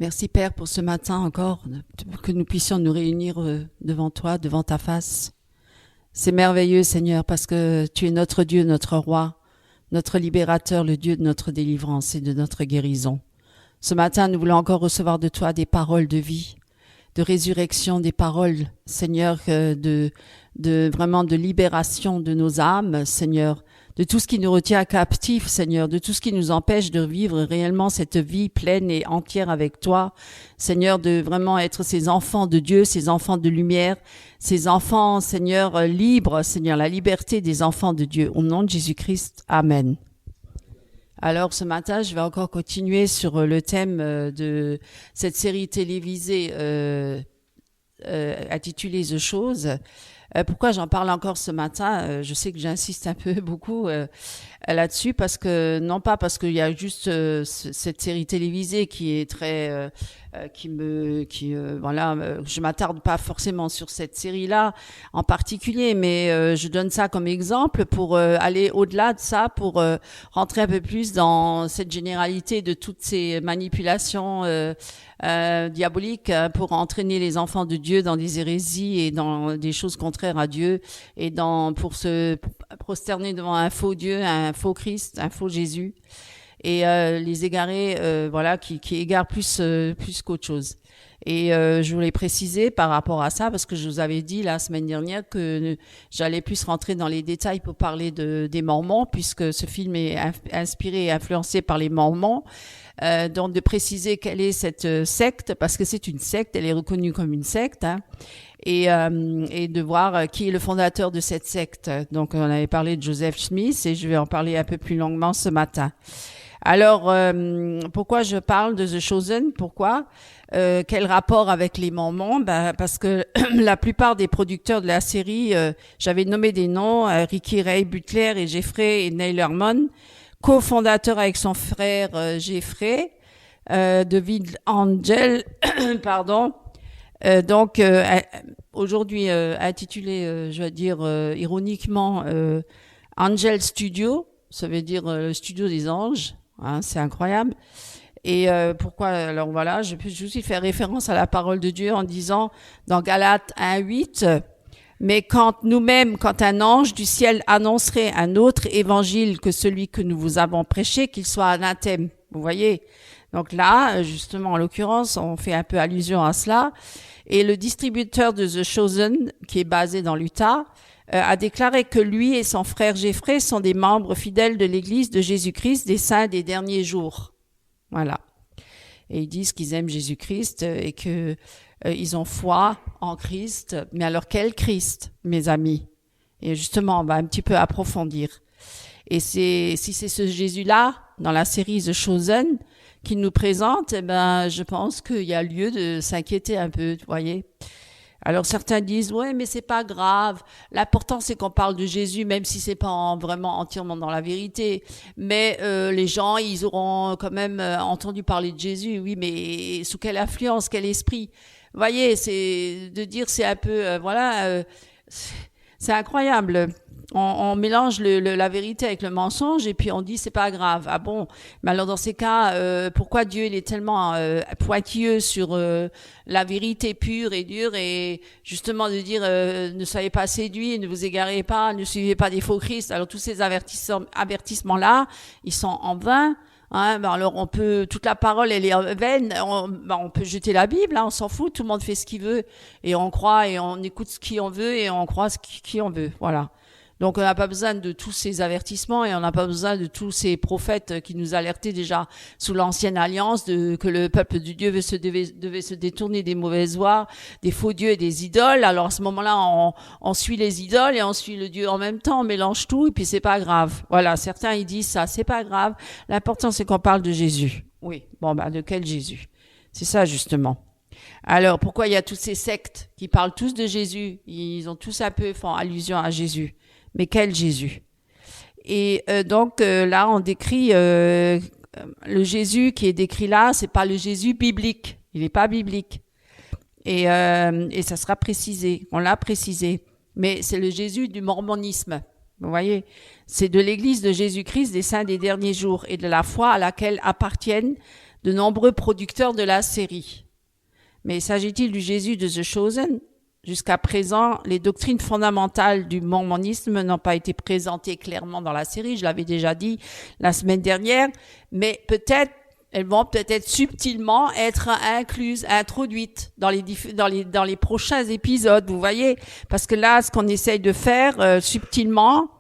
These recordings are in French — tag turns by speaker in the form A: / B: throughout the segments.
A: Merci Père pour ce matin encore, que nous puissions nous réunir devant toi, devant ta face. C'est merveilleux Seigneur parce que tu es notre Dieu, notre Roi, notre libérateur, le Dieu de notre délivrance et de notre guérison. Ce matin, nous voulons encore recevoir de toi des paroles de vie, de résurrection, des paroles, Seigneur, vraiment de libération de nos âmes, Seigneur, de tout ce qui nous retient captifs, Seigneur, de tout ce qui nous empêche de vivre réellement cette vie pleine et entière avec toi, Seigneur, de vraiment être ces enfants de Dieu, ces enfants de lumière, ces enfants, Seigneur, libres, Seigneur, la liberté des enfants de Dieu. Au nom de Jésus-Christ, Amen. Alors ce matin, je vais encore continuer sur le thème de cette série télévisée intitulée The Chose. Pourquoi j'en parle encore ce matin? Je sais que j'insiste un peu beaucoup là-dessus parce que non pas parce qu'il y a juste cette série télévisée qui est très je m'attarde pas forcément sur cette série-là en particulier, mais je donne ça comme exemple pour aller au-delà de ça, pour rentrer un peu plus dans cette généralité de toutes ces manipulations diaboliques pour entraîner les enfants de Dieu dans des hérésies et dans des choses contraires à Dieu et pour se prosterner devant un faux Dieu, un faux Christ, un faux Jésus. Et les égarés, qui égarent plus qu'autre chose. Et je voulais préciser par rapport à ça, parce que je vous avais dit la semaine dernière que j'allais plus rentrer dans les détails pour parler des Mormons, puisque ce film est inspiré et influencé par les Mormons. Donc de préciser quelle est cette secte, parce que c'est une secte, elle est reconnue comme une secte, hein, et de voir qui est le fondateur de cette secte. Donc on avait parlé de Joseph Smith, et je vais en parler un peu plus longuement ce matin. Alors, pourquoi je parle de The Chosen? Pourquoi? Quel rapport avec les Mormons? Parce que la plupart des producteurs de la série, j'avais nommé des noms, Ricky Ray Butler et Jeffrey et Neil Herman, cofondateurs avec son frère Jeffrey, David Angel, pardon. Aujourd'hui intitulé, je vais dire ironiquement, Angel Studio, ça veut dire le studio des anges. Hein, c'est incroyable. Et pourquoi? Alors voilà, je peux aussi faire référence à la parole de Dieu en disant dans Galates 1:8, mais quand un ange du ciel annoncerait un autre évangile que celui que nous vous avons prêché, qu'il soit anathème. Vous voyez? Donc là, justement, en l'occurrence, on fait un peu allusion à cela. Et le distributeur de The Chosen, qui est basé dans l'Utah, a déclaré que lui et son frère Jeffrey sont des membres fidèles de l'Église de Jésus-Christ des saints des derniers jours. Voilà. Et ils disent qu'ils aiment Jésus-Christ et que ils ont foi en Christ. Mais alors quel Christ, mes amis? Et justement, on va un petit peu approfondir. Et si c'est ce Jésus-là, dans la série The Chosen, qui nous présente, je pense qu'il y a lieu de s'inquiéter un peu, vous voyez. Alors certains disent ouais mais c'est pas grave, l'important c'est qu'on parle de Jésus même si c'est pas vraiment entièrement dans la vérité, mais les gens ils auront quand même entendu parler de Jésus. Oui, mais sous quelle influence, quel esprit? Vous voyez, c'est de dire c'est un peu c'est incroyable. On mélange la vérité avec le mensonge et puis on dit c'est pas grave. Ah bon? Mais alors dans ces cas, pourquoi Dieu il est tellement pointilleux sur la vérité pure et dure et justement de dire ne soyez pas séduits, ne vous égarez pas, ne suivez pas des faux Christ. Alors tous ces avertissements là, ils sont en vain. Hein, alors toute la parole elle est vaine, on peut jeter la Bible, hein, on s'en fout, tout le monde fait ce qu'il veut et on croit et on écoute ce qui on veut et on croit qui on veut, voilà. Donc on n'a pas besoin de tous ces avertissements et on n'a pas besoin de tous ces prophètes qui nous alertaient déjà sous l'ancienne alliance que le peuple de Dieu devait se détourner des mauvaises voies, des faux dieux et des idoles. Alors à ce moment-là, on suit les idoles et on suit le Dieu en même temps, on mélange tout et puis c'est pas grave. Voilà, certains ils disent ça, c'est pas grave. L'important c'est qu'on parle de Jésus. Oui, de quel Jésus? C'est ça justement. Alors pourquoi il y a toutes ces sectes qui parlent tous de Jésus? Ils ont tous un peu font allusion à Jésus. Mais quel Jésus? Et là, on décrit le Jésus qui est décrit là, c'est pas le Jésus biblique. Il n'est pas biblique. Et ça sera précisé. On l'a précisé. Mais c'est le Jésus du mormonisme. Vous voyez? C'est de l'Église de Jésus-Christ des saints des derniers jours et de la foi à laquelle appartiennent de nombreux producteurs de la série. Mais s'agit-il du Jésus de The Chosen? Jusqu'à présent, les doctrines fondamentales du mormonisme n'ont pas été présentées clairement dans la série, je l'avais déjà dit la semaine dernière, mais elles vont peut-être subtilement être incluses, introduites dans les prochains épisodes, vous voyez, parce que là, ce qu'on essaye de faire subtilement,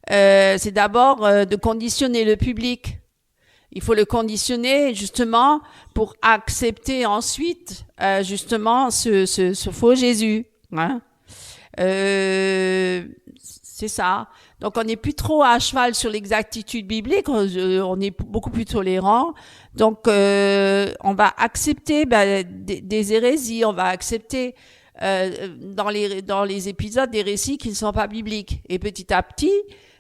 A: c'est d'abord de conditionner le public. Il faut le conditionner justement pour accepter ensuite justement ce faux Jésus. Hein. C'est ça. Donc on n'est plus trop à cheval sur l'exactitude biblique, on est beaucoup plus tolérant. Donc on va accepter des hérésies, on va accepter dans les épisodes des récits qui ne sont pas bibliques. Et petit à petit,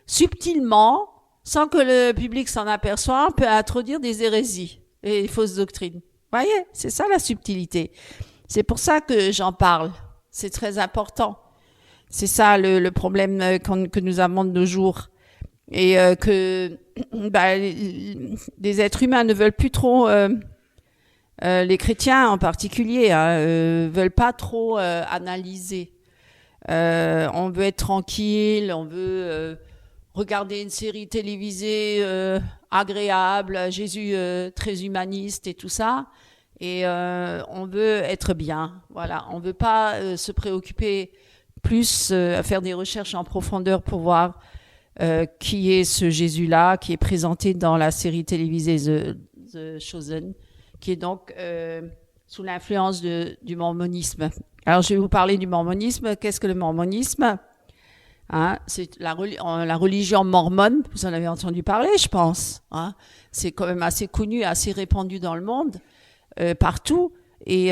A: subtilement, sans que le public s'en aperçoive, on peut introduire des hérésies et des fausses doctrines. Vous voyez, c'est ça la subtilité. C'est pour ça que j'en parle. C'est très important. C'est ça le problème que nous avons de nos jours. Et que les êtres humains ne veulent plus trop, les chrétiens en particulier, veulent pas trop analyser. On veut être tranquille, on veut regarder une série télévisée agréable, Jésus très humaniste et tout ça. Et on veut être bien. Voilà, on veut pas se préoccuper plus, faire des recherches en profondeur pour voir qui est ce Jésus-là, qui est présenté dans la série télévisée The Chosen, qui est donc sous l'influence du mormonisme. Alors, je vais vous parler du mormonisme. Qu'est-ce que le mormonisme? Hein, c'est la religion mormone, vous en avez entendu parler, je pense. Hein. C'est quand même assez connu, assez répandu dans le monde, partout. Et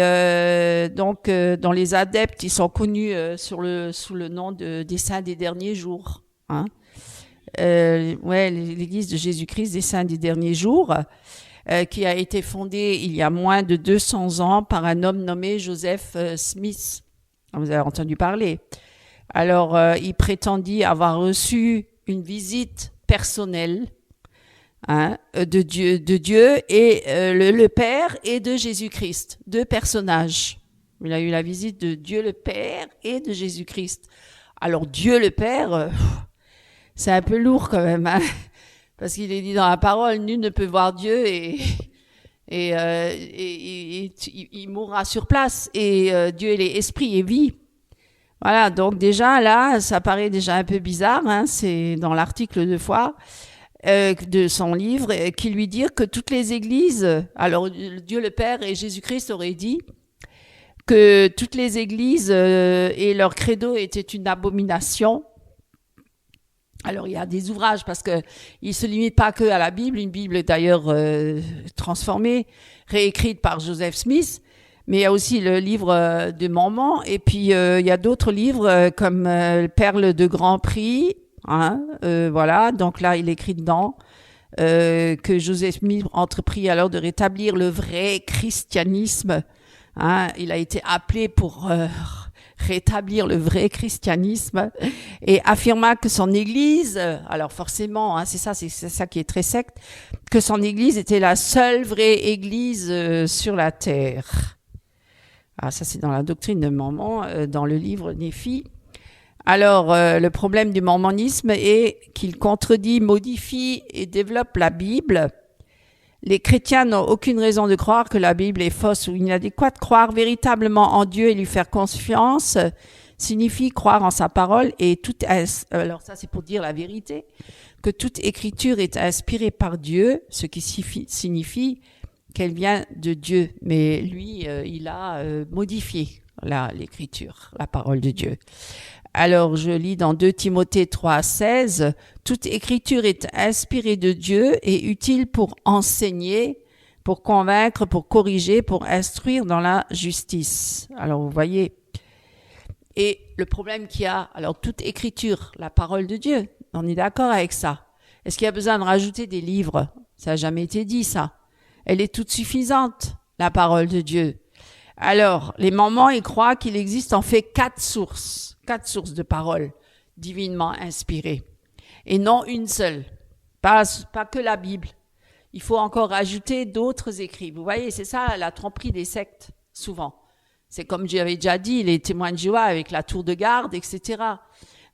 A: donc, dans les adeptes, ils sont connus sous le nom des saints des derniers jours. Hein. L'Église de Jésus-Christ des saints des derniers jours, qui a été fondée il y a moins de 200 ans par un homme nommé Joseph Smith. Vous avez entendu parler. Alors, il prétendit avoir reçu une visite personnelle de Dieu et le Père et de Jésus-Christ, deux personnages. Il a eu la visite de Dieu le Père et de Jésus-Christ. Alors, Dieu le Père, c'est un peu lourd quand même, hein, parce qu'il est dit dans la parole, nul ne peut voir Dieu et il mourra sur place. Et Dieu, il est esprit et vie. Voilà, donc déjà là, ça paraît déjà un peu bizarre, hein, c'est dans l'article 2 fois de son livre, qui lui dit que toutes les églises, alors Dieu le Père et Jésus-Christ auraient dit que toutes les églises et leur credo étaient une abomination. Alors il y a des ouvrages parce que il se limite pas que à la Bible, une Bible d'ailleurs transformée, réécrite par Joseph Smith. Mais il y a aussi le livre de Mormon, et puis il y a d'autres livres comme Perles de Grand Prix, hein, voilà. Donc là, il écrit dedans que Joseph Smith entreprit alors de rétablir le vrai christianisme. Hein, il a été appelé pour rétablir le vrai christianisme et affirma que son Église, alors forcément, hein, c'est ça qui est très secte, que son Église était la seule vraie Église sur la terre. Ah, ça, c'est dans la doctrine de Mormon, dans le livre Néphi. Alors, le problème du mormonisme est qu'il contredit, modifie et développe la Bible. Les chrétiens n'ont aucune raison de croire que la Bible est fausse ou inadéquate. Croire véritablement en Dieu et lui faire confiance signifie croire en sa parole et alors ça, c'est pour dire la vérité, que toute écriture est inspirée par Dieu, ce qui signifie qu'elle vient de Dieu, mais lui, il a modifié l'écriture, la parole de Dieu. Alors, je lis dans 2 Timothée 3,16, « Toute écriture est inspirée de Dieu et utile pour enseigner, pour convaincre, pour corriger, pour instruire dans la justice. » Alors, vous voyez. Et le problème qu'il y a, alors toute écriture, la parole de Dieu, on est d'accord avec ça. Est-ce qu'il y a besoin de rajouter des livres? Ça n'a jamais été dit, ça. Elle est toute suffisante, la parole de Dieu. Alors, les Mormons, ils croient qu'il existe en fait 4 sources de paroles divinement inspirées. Et non une seule. Pas que la Bible. il faut encore ajouter d'autres écrits. Vous voyez, c'est ça la tromperie des sectes, souvent. C'est comme j'avais déjà dit, les témoins de Jéhovah avec la tour de garde, etc.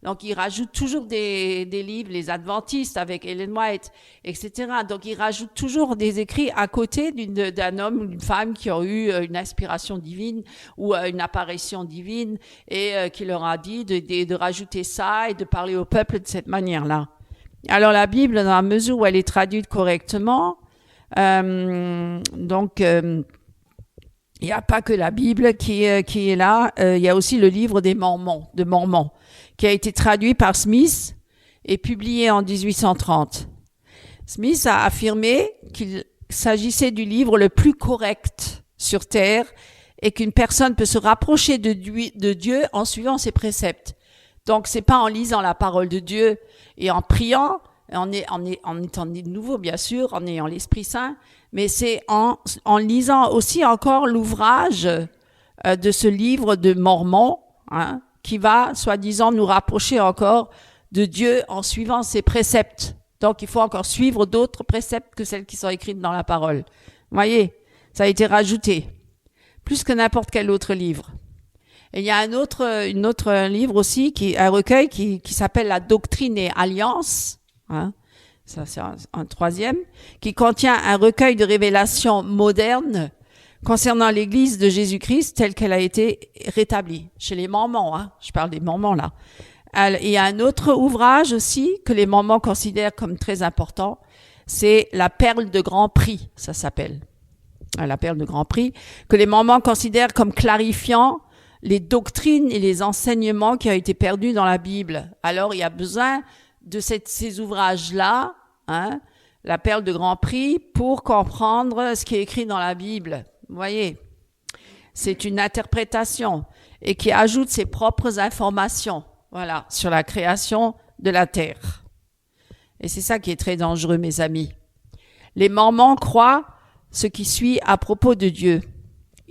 A: Donc, ils rajoutent toujours des livres, les adventistes avec Ellen White, etc. Donc, ils rajoutent toujours des écrits à côté d'un homme ou d'une femme qui ont eu une inspiration divine ou une apparition divine et qui leur a dit de rajouter ça et de parler au peuple de cette manière-là. Alors, la Bible, dans la mesure où elle est traduite correctement, il n'y a pas que la Bible qui est là, il y a aussi le livre des Mormons, de Mormon, qui a été traduit par Smith et publié en 1830. Smith a affirmé qu'il s'agissait du livre le plus correct sur Terre et qu'une personne peut se rapprocher de Dieu en suivant ses préceptes. Donc, c'est pas en lisant la parole de Dieu et en priant, en étant de nouveau, bien sûr, en ayant l'Esprit Saint, mais c'est en lisant aussi encore l'ouvrage de ce livre de Mormon, hein, qui va, soi-disant, nous rapprocher encore de Dieu en suivant ses préceptes. Donc, il faut encore suivre d'autres préceptes que celles qui sont écrites dans la parole. Vous voyez, ça a été rajouté, plus que n'importe quel autre livre. Et il y a un autre livre aussi, un recueil qui s'appelle La Doctrine et Alliance, hein, ça c'est un troisième, qui contient un recueil de révélations modernes concernant l'Église de Jésus-Christ telle qu'elle a été rétablie chez les Mormons. Hein, je parle des Mormons là. Il y a un autre ouvrage aussi que les Mormons considèrent comme très important, c'est La Perle de Grand Prix, ça s'appelle. La Perle de Grand Prix, que les Mormons considèrent comme clarifiant les doctrines et les enseignements qui ont été perdus dans la Bible. Alors, il y a besoin de ces ouvrages-là, hein, La Perle de Grand Prix, pour comprendre ce qui est écrit dans la Bible. Vous voyez, c'est une interprétation et qui ajoute ses propres informations, voilà, sur la création de la terre. Et c'est ça qui est très dangereux, mes amis. Les Mormons croient ce qui suit à propos de Dieu.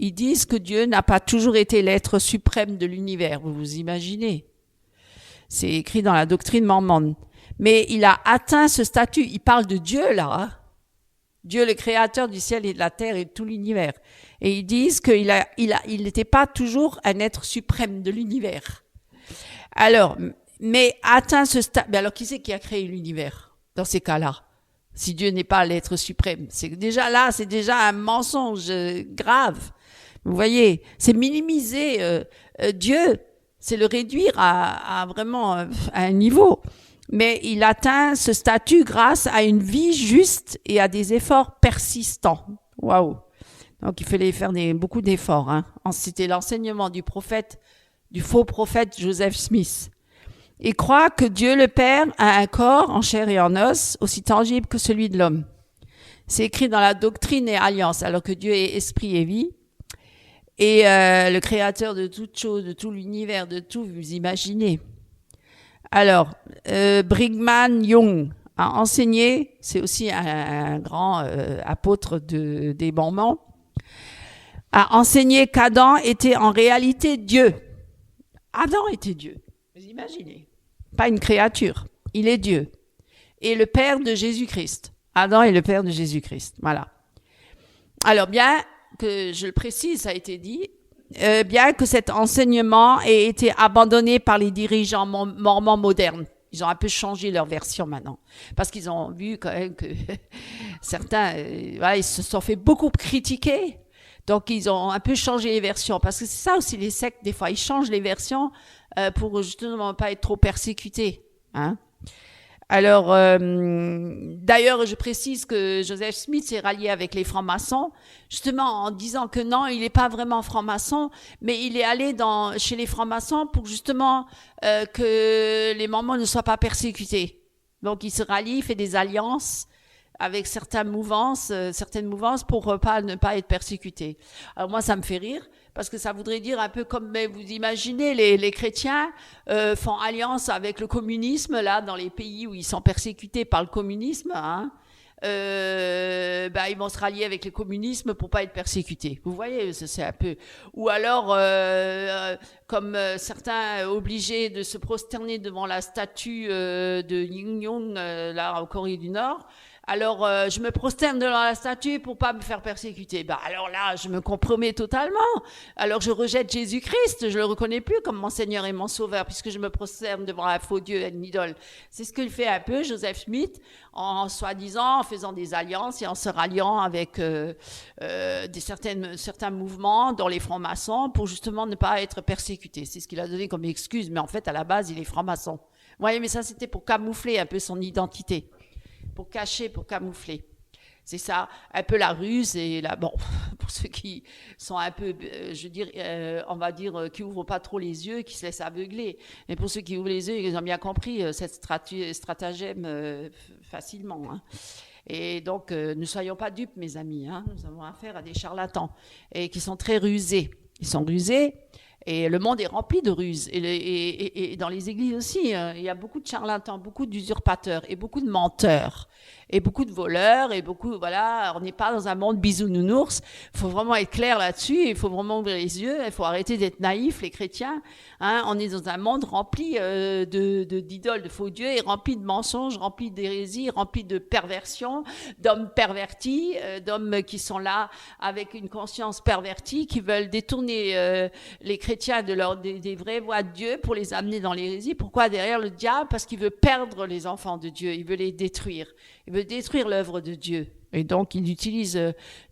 A: Ils disent que Dieu n'a pas toujours été l'être suprême de l'univers. Vous vous imaginez? C'est écrit dans la doctrine mormone. Mais il a atteint ce statut. Il parle de Dieu, là. Hein? Dieu, le créateur du ciel et de la terre et de tout l'univers. Et ils disent qu'il n'était pas toujours un être suprême de l'univers. Alors, mais atteint ce statut. Alors, qui c'est qui a créé l'univers dans ces cas-là? Si Dieu n'est pas l'être suprême. C'est déjà là, c'est déjà un mensonge grave. Vous voyez, c'est minimiser Dieu, c'est le réduire à vraiment à un niveau. Mais il atteint ce statut grâce à une vie juste et à des efforts persistants. Waouh! Donc il fallait faire beaucoup d'efforts. Hein. C'était l'enseignement du faux prophète Joseph Smith. Il croit que Dieu le Père a un corps en chair et en os aussi tangible que celui de l'homme. C'est écrit dans la Doctrine et Alliance, alors que Dieu est esprit et vie. Et le créateur de toutes choses, de tout l'univers, de tout, vous imaginez. Alors, Brigham Young a enseigné, c'est aussi un grand apôtre des Mormons, a enseigné qu'Adam était en réalité Dieu. Adam était Dieu, vous imaginez. Pas une créature, il est Dieu. Et le Père de Jésus-Christ. Adam est le Père de Jésus-Christ, voilà. Alors bien que, je le précise, ça a été dit, bien que cet enseignement ait été abandonné par les dirigeants mormons modernes. Ils ont un peu changé leur version maintenant. Parce qu'ils ont vu quand même que certains, ils se sont fait beaucoup critiquer. Donc, ils ont un peu changé les versions. Parce que c'est ça aussi, les sectes, des fois, ils changent les versions pour justement pas être trop persécutés. Hein? Alors, d'ailleurs, je précise que Joseph Smith s'est rallié avec les francs-maçons, justement en disant que non, il n'est pas vraiment franc-maçon, mais il est allé chez les francs-maçons pour justement que les Mormons ne soient pas persécutés. Donc, il se rallie, il fait des alliances avec certaines mouvances pour ne pas être persécutés. Alors moi, ça me fait rire, parce que ça voudrait dire un peu comme, vous imaginez, les chrétiens font alliance avec le communisme, là, dans les pays où ils sont persécutés par le communisme, hein, ils vont se rallier avec le communisme pour pas être persécutés. Vous voyez, c'est un peu... Ou alors, comme certains obligés de se prosterner devant la statue de Yin Young, là, en Corée du Nord, Alors, je me prosterne devant la statue pour pas me faire persécuter. Bah, alors là, je me compromets totalement. Alors, je rejette Jésus-Christ. Je le reconnais plus comme mon Seigneur et mon Sauveur, puisque je me prosterne devant un faux Dieu, une idole. C'est ce qu'il fait un peu, Joseph Smith, en soi-disant, en faisant des alliances et en se ralliant avec certains mouvements dans les francs-maçons pour justement ne pas être persécuté. C'est ce qu'il a donné comme excuse, mais en fait, à la base, il est franc-maçon. Vous voyez, mais ça, c'était pour camoufler un peu son identité. Pour cacher, pour camoufler. C'est ça, un peu la ruse et là, bon, pour ceux qui sont un peu, je veux dire, on va dire, qui ouvrent pas trop les yeux, qui se laissent aveugler. Mais pour ceux qui ouvrent les yeux, ils ont bien compris cette stratagème facilement. Hein. Et donc, ne soyons pas dupes, mes amis. Hein. Nous avons affaire à des charlatans et qui sont très rusés. Ils sont rusés. Et le monde est rempli de ruses. Et dans les églises aussi, il y a beaucoup de charlatans, beaucoup d'usurpateurs et beaucoup de menteurs et beaucoup de voleurs et beaucoup, voilà, on n'est pas dans un monde bisounours. Il faut vraiment être clair là-dessus. Il faut vraiment ouvrir les yeux. Il faut arrêter d'être naïfs, les chrétiens. Hein, on est dans un monde rempli d'idoles, de faux dieux et rempli de mensonges, rempli d'hérésies, rempli de perversions, d'hommes pervertis, d'hommes qui sont là avec une conscience pervertie, qui veulent détourner les chrétiens des vraies voies de Dieu pour les amener dans l'hérésie. Pourquoi derrière le diable? Parce qu'il veut perdre les enfants de Dieu, il veut les détruire, il veut détruire l'œuvre de Dieu. Et donc, il utilise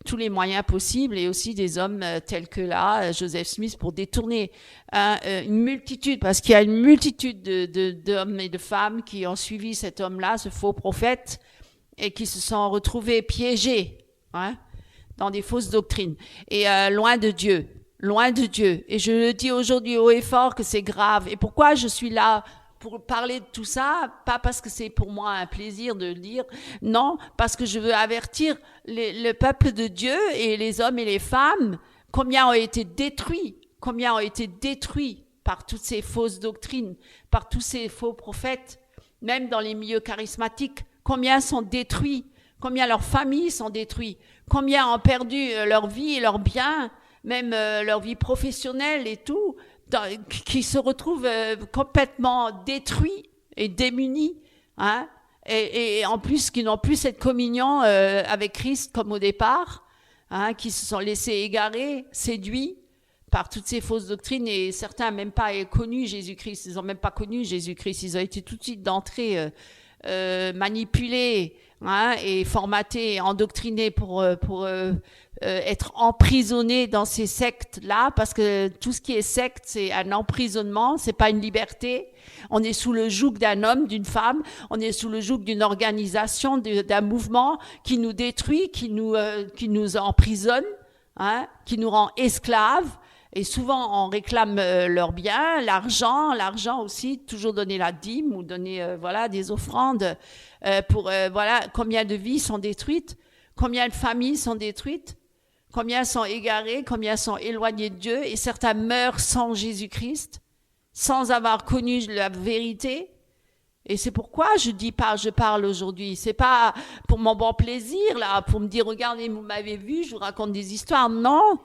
A: tous les moyens possibles et aussi des hommes tels que là, Joseph Smith, pour détourner une multitude, parce qu'il y a une multitude d'hommes et de femmes qui ont suivi cet homme-là, ce faux prophète, et qui se sont retrouvés piégés dans des fausses doctrines et loin de Dieu. Loin de Dieu. Et je le dis aujourd'hui haut et fort que c'est grave. Et pourquoi je suis là pour parler de tout ça? Pas parce que c'est pour moi un plaisir de le dire. Non, parce que je veux avertir le peuple de Dieu et les hommes et les femmes combien ont été détruits par toutes ces fausses doctrines, par tous ces faux prophètes, même dans les milieux charismatiques. Combien sont détruits, combien leurs familles sont détruites, combien ont perdu leur vie et leurs biens, même leur vie professionnelle et tout, qui se retrouvent complètement détruits et démunis, hein, et en plus qui n'ont plus cette communion avec Christ comme au départ, hein, qui se sont laissés égarer, séduits par toutes ces fausses doctrines, et certains n'ont même pas connu Jésus-Christ, ils n'ont même pas connu Jésus-Christ, ils ont été tout de suite d'entrée manipulés, hein, et formatés, endoctrinés pour être emprisonnés dans ces sectes-là, parce que tout ce qui est secte, c'est un emprisonnement, c'est pas une liberté. On est sous le joug d'un homme, d'une femme, on est sous le joug d'une organisation, d'un mouvement qui nous détruit, qui nous emprisonne, hein, qui nous rend esclaves. Et souvent, on réclame leurs biens, l'argent aussi, toujours donner la dîme ou donner des offrandes pour combien de vies sont détruites, combien de familles sont détruites, combien sont égarées, combien sont éloignées de Dieu, et certains meurent sans Jésus-Christ, sans avoir connu la vérité. Et c'est pourquoi je parle aujourd'hui. C'est pas pour mon bon plaisir, là, pour me dire, regardez, vous m'avez vu, je vous raconte des histoires. Non,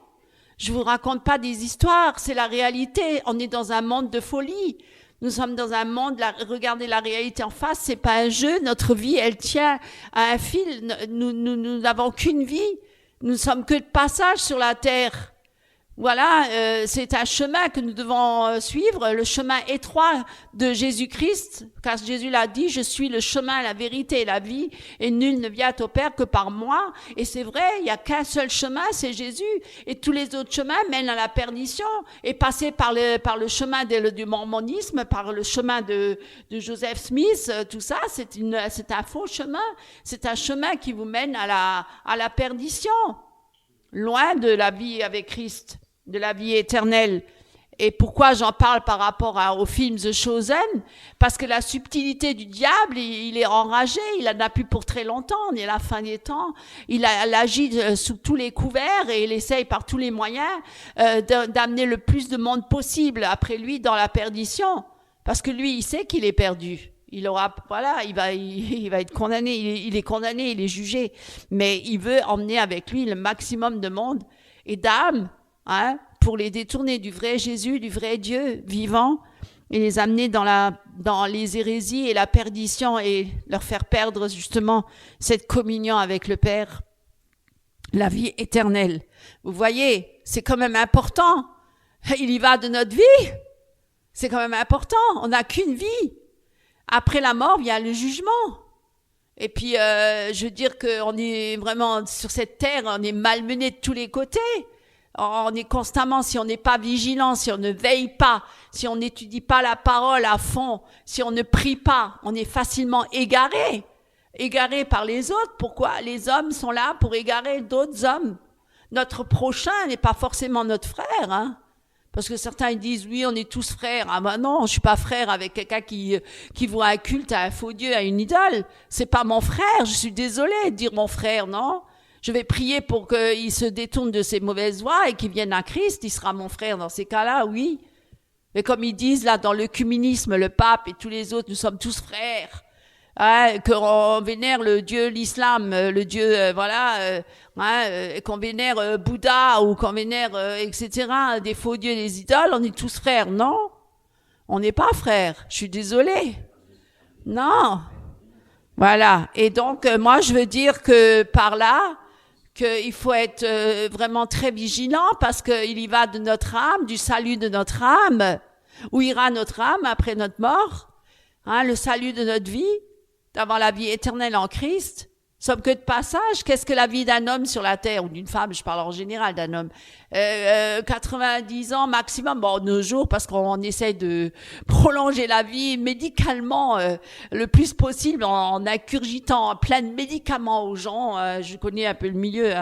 A: je vous raconte pas des histoires, c'est la réalité. On est dans un monde de folie. Nous sommes dans un monde, regardez la réalité en face, c'est pas un jeu. Notre vie, elle tient à un fil. Nous n'avons qu'une vie. Nous sommes que de passage sur la terre. Voilà, c'est un chemin que nous devons suivre, le chemin étroit de Jésus-Christ, car Jésus l'a dit, je suis le chemin, la vérité et la vie, et nul ne vient au Père que par moi. Et c'est vrai, il n'y a qu'un seul chemin, c'est Jésus, et tous les autres chemins mènent à la perdition, et passer par le chemin du mormonisme, par le chemin de Joseph Smith, tout ça, c'est un faux chemin, c'est un chemin qui vous mène à la perdition, loin de la vie avec Christ, de la vie éternelle. Et pourquoi j'en parle par rapport au film The Chosen? Parce que la subtilité du diable, il est enragé, il en a plus pour très longtemps, on est à la fin des temps. Il agit sous tous les couverts et il essaye par tous les moyens d'amener le plus de monde possible après lui dans la perdition. Parce que lui, il sait qu'il est perdu. Il va être condamné, il est condamné, il est jugé. Mais il veut emmener avec lui le maximum de monde et d'âmes, hein, pour les détourner du vrai Jésus, du vrai Dieu vivant, et les amener dans les hérésies et la perdition et leur faire perdre justement cette communion avec le Père, la vie éternelle. Vous voyez, c'est quand même important. Il y va de notre vie. C'est quand même important. On n'a qu'une vie. Après la mort, il y a le jugement. Et puis, je veux dire qu'on est vraiment sur cette terre, on est malmené de tous les côtés. On est constamment, si on n'est pas vigilant, si on ne veille pas, si on n'étudie pas la parole à fond, si on ne prie pas, on est facilement égaré. Égaré par les autres. Pourquoi? Les hommes sont là pour égarer d'autres hommes. Notre prochain n'est pas forcément notre frère, hein. Parce que certains ils disent oui, on est tous frères. Ah ben non, je suis pas frère avec quelqu'un qui voit un culte à un faux dieu, à une idole. C'est pas mon frère. Je suis désolée de dire mon frère, non. Je vais prier pour qu'il se détourne de ses mauvaises voies et qu'il vienne à Christ. Il sera mon frère dans ces cas-là, oui. Mais comme ils disent là dans l'œcuménisme, le pape et tous les autres, nous sommes tous frères. Hein, qu'on vénère le dieu, l'islam, le dieu, qu'on vénère Bouddha ou qu'on vénère, etc., des faux dieux, des idoles, on est tous frères. Non, on n'est pas frères. Je suis désolée. Non. Voilà. Et donc, moi, je veux dire que par là, qu'il faut être vraiment très vigilant parce qu'il y va de notre âme, du salut de notre âme. Où ira notre âme après notre mort? Hein, le salut de notre vie, d'avoir la vie éternelle en Christ, sommes que de passage. Qu'est-ce que la vie d'un homme sur la terre, ou d'une femme, je parle en général d'un homme, 90 ans maximum, bon, nos jours, parce qu'on essaie de prolonger la vie médicalement le plus possible, en incurgitant plein de médicaments aux gens. Je connais un peu le milieu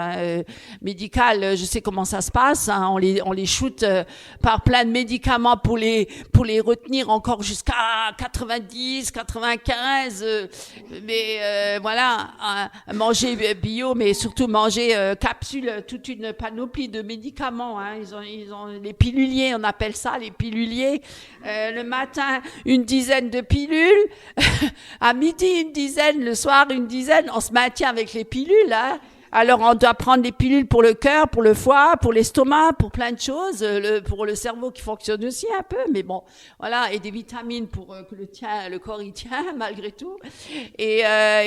A: médical, je sais comment ça se passe, hein, on les shoot par plein de médicaments pour les retenir encore jusqu'à 90, 95, mais voilà, manger bio, mais surtout manger capsules, toute une panoplie de médicaments. Hein. Ils ont les piluliers, on appelle ça les piluliers. Le matin, une dizaine de pilules. À midi, une dizaine. Le soir, une dizaine. On se maintient avec les pilules. Hein. Alors, on doit prendre des pilules pour le cœur, pour le foie, pour l'estomac, pour plein de choses, pour le cerveau qui fonctionne aussi un peu, mais bon, voilà, et des vitamines pour que le corps y tient malgré tout. Et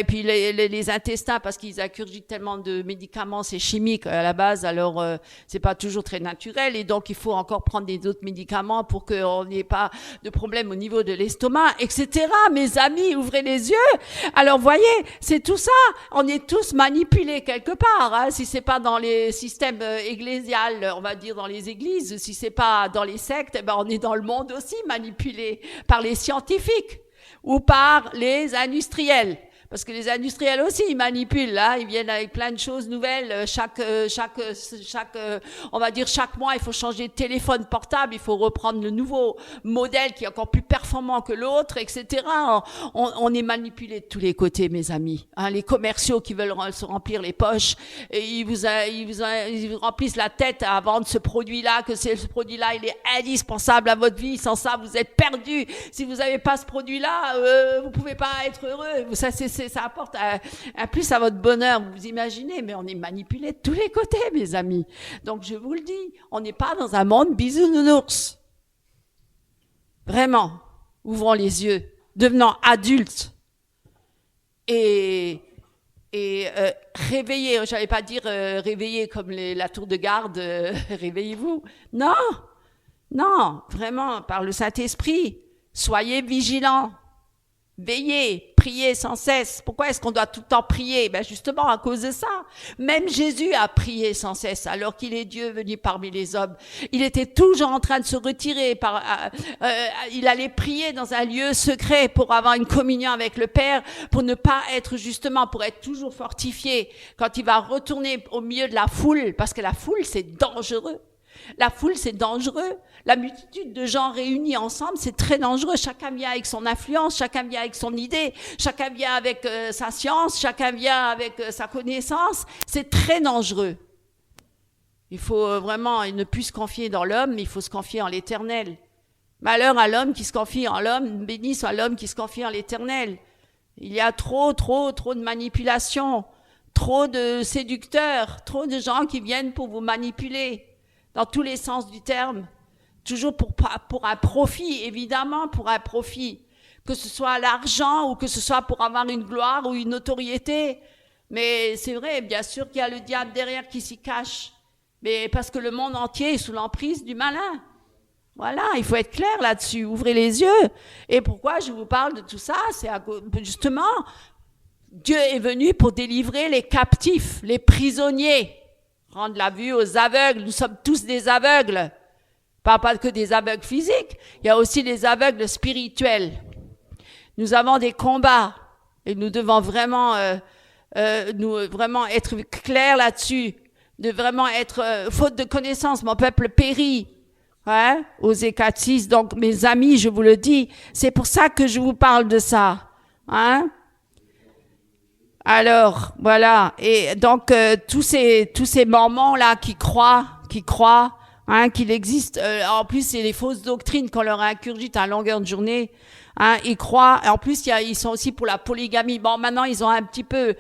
A: puis les intestins, parce qu'ils incurgitent tellement de médicaments, c'est chimique à la base, alors c'est pas toujours très naturel, et donc il faut encore prendre des autres médicaments pour qu'on n'ait pas de problème au niveau de l'estomac, etc. Mes amis, ouvrez les yeux. Alors, voyez, c'est tout ça. On est tous manipulés quelque part, hein, si c'est pas dans les systèmes ecclésiales, on va dire dans les églises, si c'est pas dans les sectes, eh ben on est dans le monde aussi manipulé par les scientifiques ou par les industriels. Parce que les industriels aussi, ils manipulent, là, ils viennent avec plein de choses nouvelles. On va dire chaque mois, il faut changer de téléphone portable, il faut reprendre le nouveau modèle qui est encore plus performant que l'autre, etc. On est manipulé de tous les côtés, mes amis. Hein, les commerciaux qui veulent se remplir les poches, et ils vous remplissent la tête à vendre ce produit-là, que ce produit-là, il est indispensable à votre vie. Sans ça, vous êtes perdu. Si vous n'avez pas ce produit-là, vous pouvez pas être heureux. Ça apporte un plus à votre bonheur, vous imaginez, mais on est manipulé de tous les côtés, mes amis. Donc, je vous le dis, on n'est pas dans un monde bisounours. Vraiment, ouvrons les yeux, devenant adultes et réveillez. J'allais pas dire réveillez comme la tour de garde, réveillez-vous. Non, vraiment, par le Saint-Esprit, soyez vigilants. Veillez, priez sans cesse. Pourquoi est-ce qu'on doit tout le temps prier? Ben justement à cause de ça. Même Jésus a prié sans cesse alors qu'il est Dieu venu parmi les hommes. Il était toujours en train de se retirer. Il allait prier dans un lieu secret pour avoir une communion avec le Père, pour ne pas être justement, pour être toujours fortifié quand il va retourner au milieu de la foule, parce que la foule c'est dangereux. La foule, c'est dangereux. La multitude de gens réunis ensemble, c'est très dangereux. Chacun vient avec son influence, chacun vient avec son idée, chacun vient avec sa science, chacun vient avec sa connaissance. C'est très dangereux. Il faut vraiment ne plus se confier dans l'homme, mais il faut se confier en l'Éternel. Malheur à l'homme qui se confie en l'homme, béni soit l'homme qui se confie en l'Éternel. Il y a trop de manipulation, trop de séducteurs, trop de gens qui viennent pour vous manipuler. Dans tous les sens du terme. Toujours pour un profit, évidemment, pour un profit. Que ce soit l'argent ou que ce soit pour avoir une gloire ou une notoriété. Mais c'est vrai, bien sûr qu'il y a le diable derrière qui s'y cache. Mais parce que le monde entier est sous l'emprise du malin. Voilà, il faut être clair là-dessus. Ouvrez les yeux. Et pourquoi je vous parle de tout ça? C'est justement, Dieu est venu pour délivrer les captifs, les prisonniers, rendre la vue aux aveugles. Nous sommes tous des aveugles. Pas que des aveugles physiques, il y a aussi des aveugles spirituels. Nous avons des combats et nous devons vraiment, vraiment être clairs là-dessus, de vraiment être, faute de connaissance, mon peuple périt. Hein, Osée 4:6. Donc, mes amis, je vous le dis, c'est pour ça que je vous parle de ça. Hein? Alors, voilà. Et donc, tous ces mormons-là qui croient, qu'il existe, en plus, c'est les fausses doctrines qu'on leur incurgite à longueur de journée. Hein, ils croient. En plus, ils sont aussi pour la polygamie. Bon, maintenant, ils ont un petit peu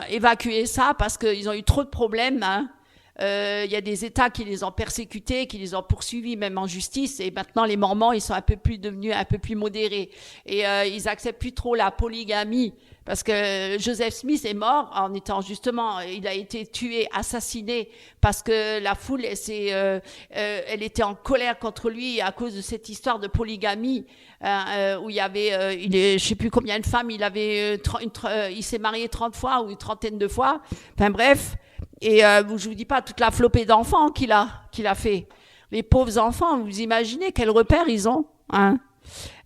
A: évacué ça parce qu'ils ont eu trop de problèmes. Hein. Il y a des États qui les ont persécutés, qui les ont poursuivis même en justice, et maintenant les Mormons ils sont devenus un peu plus modérés et ils acceptent plus trop la polygamie parce que Joseph Smith est mort en étant justement, il a été tué, assassiné parce que la foule elle était en colère contre lui à cause de cette histoire de polygamie où il y avait je sais plus combien de femmes, il s'est marié 30 fois ou une trentaine de fois, enfin bref. Et je vous dis pas toute la flopée d'enfants qu'il a fait. Les pauvres enfants, vous imaginez quel repère ils ont, hein?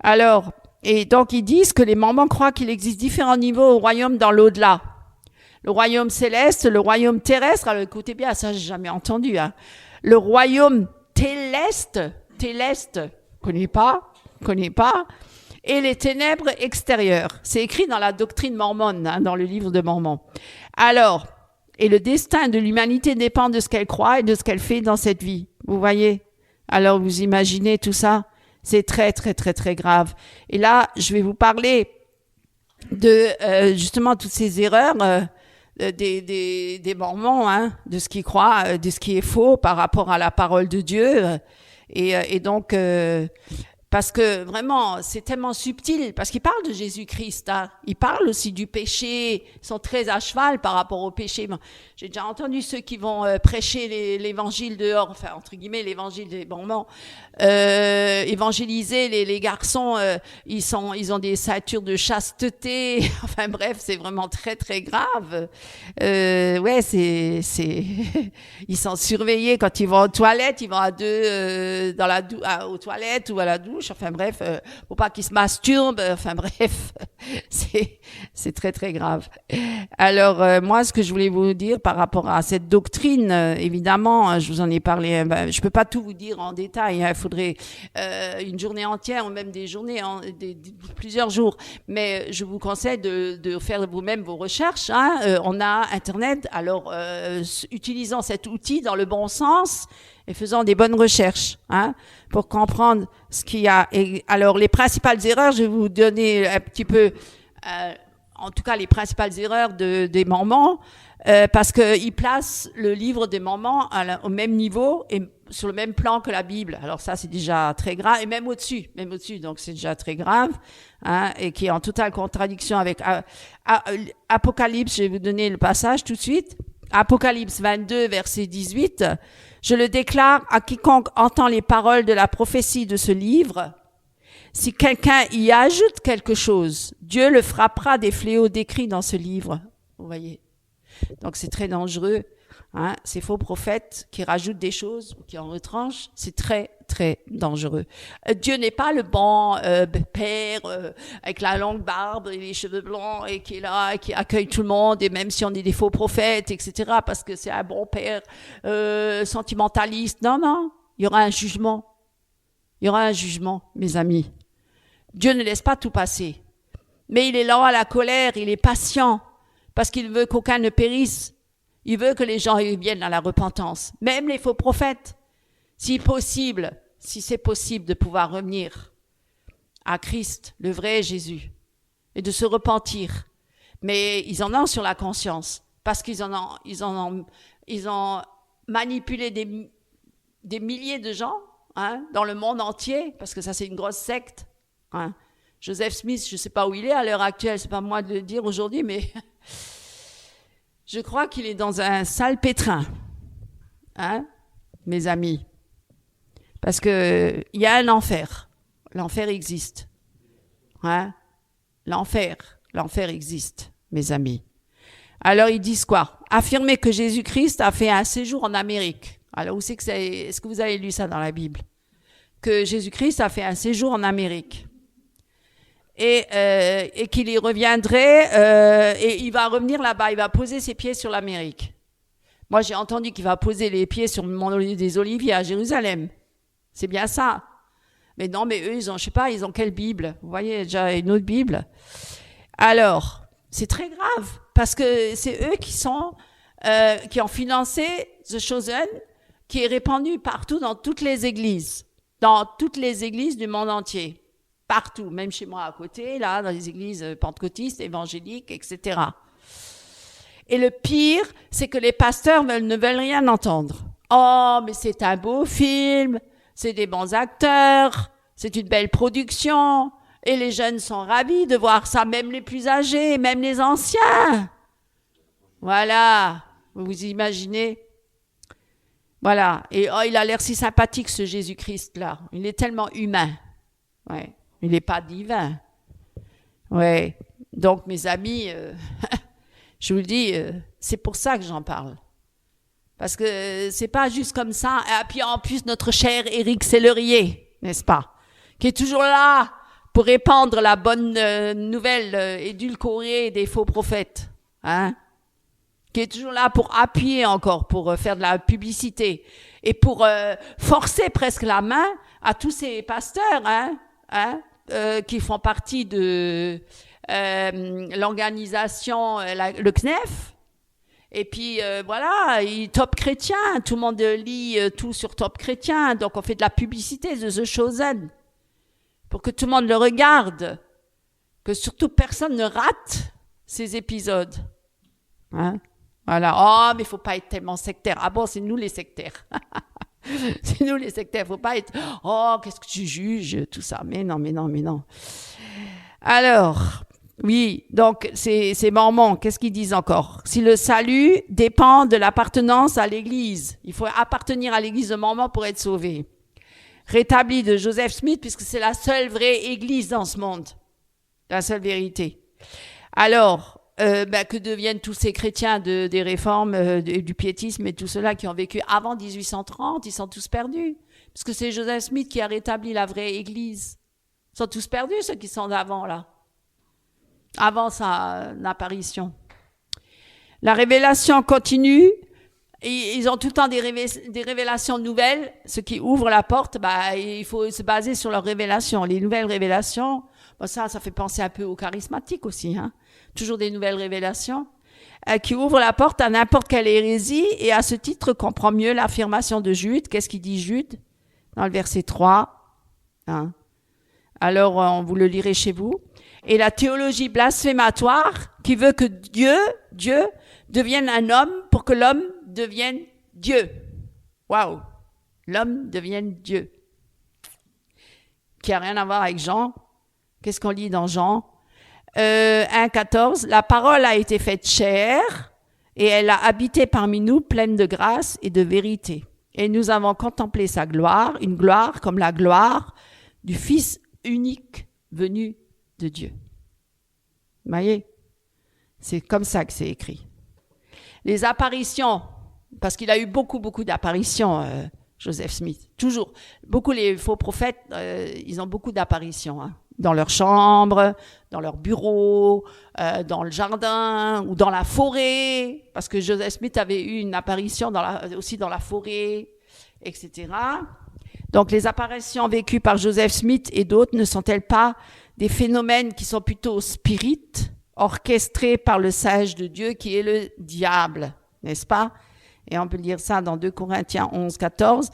A: Alors, et donc ils disent que les Mormons croient qu'il existe différents niveaux au royaume dans l'au-delà. Le royaume céleste, le royaume terrestre. Alors écoutez bien, ça j'ai jamais entendu. Hein. Le royaume téleste, connais pas. Et les ténèbres extérieures. C'est écrit dans la doctrine mormone, hein, dans le livre de Mormon. Alors. Et le destin de l'humanité dépend de ce qu'elle croit et de ce qu'elle fait dans cette vie. Vous voyez? Alors, vous imaginez tout ça? C'est très, très, très, très grave. Et là, je vais vous parler de, justement, toutes ces erreurs des Mormons, hein, de ce qu'ils croient, de ce qui est faux par rapport à la parole de Dieu. Et donc, parce que vraiment, c'est tellement subtil, parce qu'ils parlent de Jésus-Christ, hein. Ils parlent aussi du péché, ils sont très à cheval par rapport au péché. J'ai déjà entendu ceux qui vont prêcher l'évangile dehors, enfin, entre guillemets, l'évangile des Mormons, évangéliser les garçons, ils ont des ceintures de chasteté, enfin bref, c'est vraiment très, très grave. Ouais, ils sont surveillés quand ils vont aux toilettes, ils vont à deux, aux toilettes ou à la douche. Enfin bref, faut pas qu'ils se masturbent. Enfin bref, c'est très très grave. Alors moi, ce que je voulais vous dire par rapport à cette doctrine, évidemment, je vous en ai parlé. Je peux pas tout vous dire en détail. Hein, il faudrait une journée entière ou même des journées, plusieurs jours. Mais je vous conseille de faire vous-même vos recherches. Hein. On a Internet. Alors utilisons cet outil dans le bon sens. Et faisant des bonnes recherches, hein, pour comprendre ce qu'il y a. Et alors, les principales erreurs, je vais vous donner un petit peu, en tout cas, les principales erreurs des Mormons, parce qu'ils placent le livre des Mormons au même niveau et sur le même plan que la Bible. Alors ça, c'est déjà très grave, et même au-dessus, donc c'est déjà très grave, hein, et qui est en totale contradiction avec Apocalypse. Je vais vous donner le passage tout de suite. Apocalypse 22, verset 18. Je le déclare à quiconque entend les paroles de la prophétie de ce livre. Si quelqu'un y ajoute quelque chose, Dieu le frappera des fléaux décrits dans ce livre. Vous voyez. Donc c'est très dangereux. Hein, ces faux prophètes qui rajoutent des choses ou qui en retranchent, c'est très, très dangereux. Dieu n'est pas le bon père avec la longue barbe et les cheveux blancs et qui est là, et qui accueille tout le monde, et même si on est des faux prophètes, etc., parce que c'est un bon père sentimentaliste. Non, non, il y aura un jugement. Il y aura un jugement, mes amis. Dieu ne laisse pas tout passer. Mais il est lent à la colère, il est patient, parce qu'il veut qu'aucun ne périsse. Il veut que les gens viennent à la repentance. Même les faux prophètes, si c'est possible de pouvoir revenir à Christ, le vrai Jésus, et de se repentir. Mais ils en ont sur la conscience, parce qu'ils ont manipulé des milliers de gens dans le monde entier, parce que ça c'est une grosse secte. Joseph Smith, je ne sais pas où il est à l'heure actuelle, c'est pas moi de le dire aujourd'hui, mais je crois qu'il est dans un sale pétrin, mes amis. Parce qu'il y a un enfer. L'enfer existe. L'enfer existe, mes amis. Alors ils disent quoi? Affirmer que Jésus-Christ a fait un séjour en Amérique. Alors où c'est que c'est? Est-ce que vous avez lu ça dans la Bible? Que Jésus-Christ a fait un séjour en Amérique. Et qu'il y reviendrait, et il va revenir là-bas, il va poser ses pieds sur l'Amérique. Moi j'ai entendu qu'il va poser les pieds sur le mont des Oliviers à Jérusalem. C'est bien ça. Mais non, mais eux, ils ont, je sais pas, ils ont quelle Bible? Vous voyez, déjà une autre Bible. Alors, c'est très grave, parce que c'est eux qui ont financé The Chosen, qui est répandu partout dans toutes les églises du monde entier. Partout, même chez moi à côté, là, dans les églises pentecôtistes, évangéliques, etc. Et le pire, c'est que les pasteurs ne veulent rien entendre. Oh, mais c'est un beau film, c'est des bons acteurs, c'est une belle production, et les jeunes sont ravis de voir ça, même les plus âgés, même les anciens. Voilà, vous vous imaginez? Voilà, et oh, il a l'air si sympathique ce Jésus-Christ-là, il est tellement humain. Ouais. Il n'est pas divin. Ouais. Donc, mes amis, je vous le dis, c'est pour ça que j'en parle. Parce que c'est pas juste comme ça. Et puis, en plus, notre cher Éric Sellerier, n'est-ce pas? Qui est toujours là pour répandre la bonne nouvelle édulcorée des faux prophètes. Qui est toujours là pour appuyer encore, pour faire de la publicité. Et pour forcer presque la main à tous ces pasteurs, qui font partie de l'organisation, le CNEF. Et puis voilà, Top Chrétien, tout le monde lit tout sur Top Chrétien, donc on fait de la publicité de The Chosen pour que tout le monde le regarde, que surtout personne ne rate ces épisodes. Voilà. Oh, mais il faut pas être tellement sectaire. Ah bon, c'est nous les sectaires. C'est nous les sectaires, faut pas être « Oh, qu'est-ce que tu juges ?» tout ça. Mais non. Alors, oui, donc ces Mormons, qu'est-ce qu'ils disent encore? Si le salut dépend de l'appartenance à l'Église, il faut appartenir à l'Église de Mormon pour être sauvé. Rétabli de Joseph Smith, puisque c'est la seule vraie Église dans ce monde, la seule vérité. Alors, que deviennent tous ces chrétiens des réformes, du piétisme et tout cela qui ont vécu avant 1830, ils sont tous perdus. Parce que c'est Joseph Smith qui a rétabli la vraie église. Ils sont tous perdus, ceux qui sont d'avant, là. Avant sa apparition. La révélation continue. Ils ont tout le temps des révélations nouvelles, ce qui ouvre la porte. Il faut se baser sur leurs révélations. Les nouvelles révélations, ça fait penser un peu aux charismatiques aussi, toujours des nouvelles révélations, qui ouvrent la porte à n'importe quelle hérésie, et à ce titre comprend mieux l'affirmation de Jude. Qu'est-ce qu'il dit Jude dans le verset 3? Alors, on vous le lirez chez vous. Et la théologie blasphématoire qui veut que Dieu devienne un homme pour que l'homme devienne Dieu. Waouh! L'homme devienne Dieu. Qui n'a rien à voir avec Jean. Qu'est-ce qu'on lit dans Jean 1,14, la parole a été faite chair et elle a habité parmi nous pleine de grâce et de vérité. Et nous avons contemplé sa gloire, une gloire comme la gloire du Fils unique venu de Dieu. Vous voyez? C'est comme ça que c'est écrit. Les apparitions, parce qu'il a eu beaucoup d'apparitions, Joseph Smith. Toujours. Beaucoup les faux prophètes, ils ont beaucoup d'apparitions, dans leur chambre, dans leur bureau, dans le jardin ou dans la forêt, parce que Joseph Smith avait eu une apparition aussi dans la forêt, etc. Donc les apparitions vécues par Joseph Smith et d'autres ne sont-elles pas des phénomènes qui sont plutôt spirites, orchestrés par le sage de Dieu qui est le diable, n'est-ce pas? Et on peut lire ça dans 2 Corinthiens 11, 14.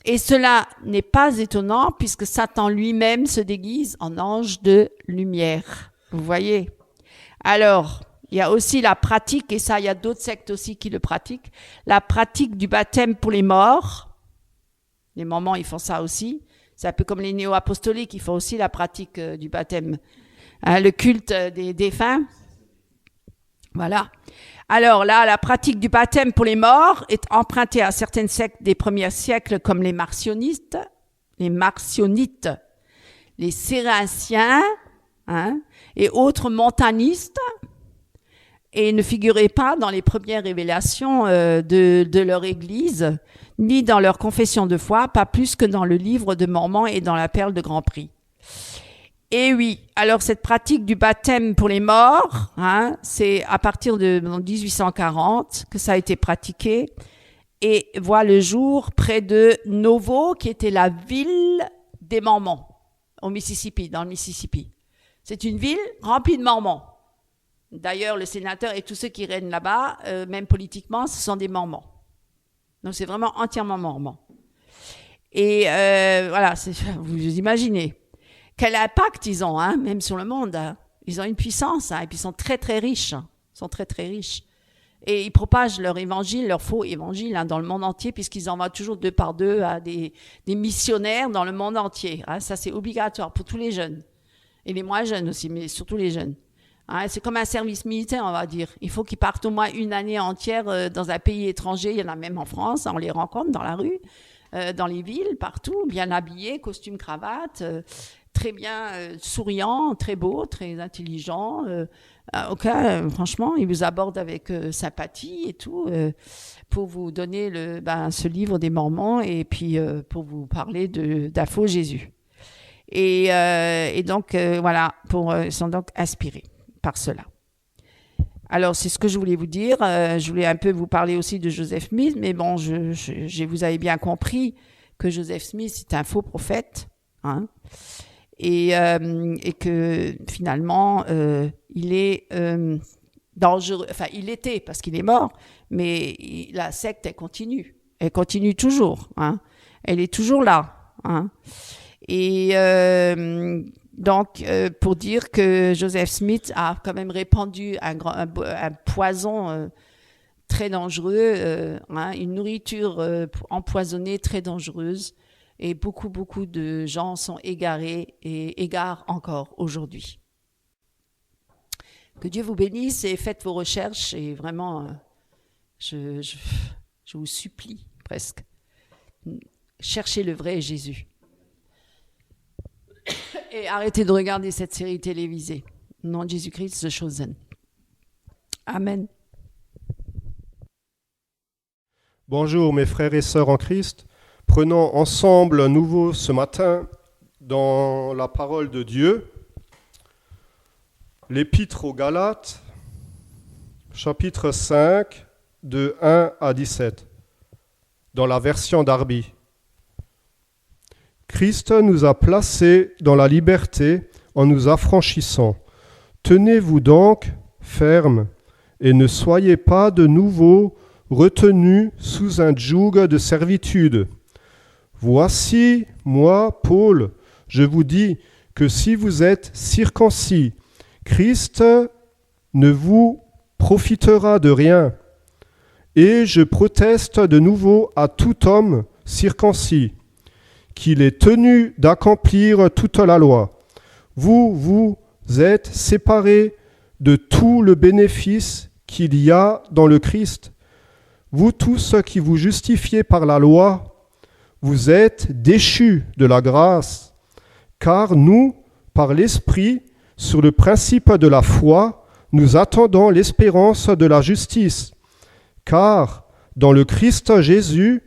A: Et cela n'est pas étonnant puisque Satan lui-même se déguise en ange de lumière. Vous voyez? Alors, il y a aussi la pratique, et ça, il y a d'autres sectes aussi qui le pratiquent, la pratique du baptême pour les morts. Les Mormons, ils font ça aussi. C'est un peu comme les néo-apostoliques, ils font aussi la pratique du baptême. Hein, le culte des défunts. Voilà. Alors là, la pratique du baptême pour les morts est empruntée à certaines sectes des premiers siècles comme les marcionites, les Cérénciens, hein, et autres montanistes, et ne figuraient pas dans les premières révélations de leur Église, ni dans leur confession de foi, pas plus que dans le livre de Mormon et dans la Perle de Grand Prix. Et oui, alors cette pratique du baptême pour les morts, hein, c'est à partir de 1840 que ça a été pratiqué et voit le jour près de Novo, qui était la ville des Mormons, au Mississippi, dans le Mississippi. C'est une ville remplie de Mormons. D'ailleurs, le sénateur et tous ceux qui règnent là-bas, même politiquement, ce sont des Mormons. Donc c'est vraiment entièrement Mormon. Et voilà, vous imaginez. Quel impact ils ont, hein, même sur le monde. Hein. Ils ont une puissance, hein, et puis ils sont très, très riches. Ils sont très, très riches. Et ils propagent leur évangile, leur faux évangile, hein, dans le monde entier, puisqu'ils envoient toujours 2 par 2 à des missionnaires dans le monde entier. Hein. Ça, c'est obligatoire pour tous les jeunes. Et les moins jeunes aussi, mais surtout les jeunes. Hein, c'est comme un service militaire, on va dire. Il faut qu'ils partent au moins une année entière dans un pays étranger. Il y en a même en France, on les rencontre dans la rue, dans les villes, partout, bien habillés, costume, cravate. Très bien souriant, très beau, très intelligent. Franchement, il vous aborde avec sympathie et tout pour vous donner ce livre des Mormons et puis pour vous parler d'un faux Jésus. Et donc, voilà, ils sont donc inspirés par cela. Alors, c'est ce que je voulais vous dire. Je voulais un peu vous parler aussi de Joseph Smith, mais bon, vous avez bien compris que Joseph Smith est un faux prophète, hein. Et que finalement, il est dangereux. Enfin, il était parce qu'il est mort, mais la secte, elle continue toujours. Hein. Elle est toujours là. Hein. Et donc, pour dire que Joseph Smith a quand même répandu un poison très dangereux, hein, une nourriture empoisonnée très dangereuse. Et beaucoup de gens sont égarés et égarent encore aujourd'hui. Que Dieu vous bénisse et faites vos recherches. Et vraiment, je vous supplie presque, cherchez le vrai Jésus. Et arrêtez de regarder cette série télévisée. Au nom de Jésus-Christ, The Chosen. Amen.
B: Bonjour mes frères et sœurs en Christ. Prenons ensemble à nouveau ce matin dans la parole de Dieu, l'Épître aux Galates, chapitre 5, de 1 à 17, dans la version Darby. Christ nous a placés dans la liberté en nous affranchissant. Tenez-vous donc fermes et ne soyez pas de nouveau retenus sous un joug de servitude. Voici, moi, Paul, je vous dis que si vous êtes circoncis, Christ ne vous profitera de rien. Et je proteste de nouveau à tout homme circoncis, qu'il est tenu d'accomplir toute la loi. Vous êtes séparés de tout le bénéfice qu'il y a dans le Christ. Vous tous qui vous justifiez par la loi, vous êtes déchus de la grâce, car nous, par l'Esprit, sur le principe de la foi, nous attendons l'espérance de la justice. Car dans le Christ Jésus,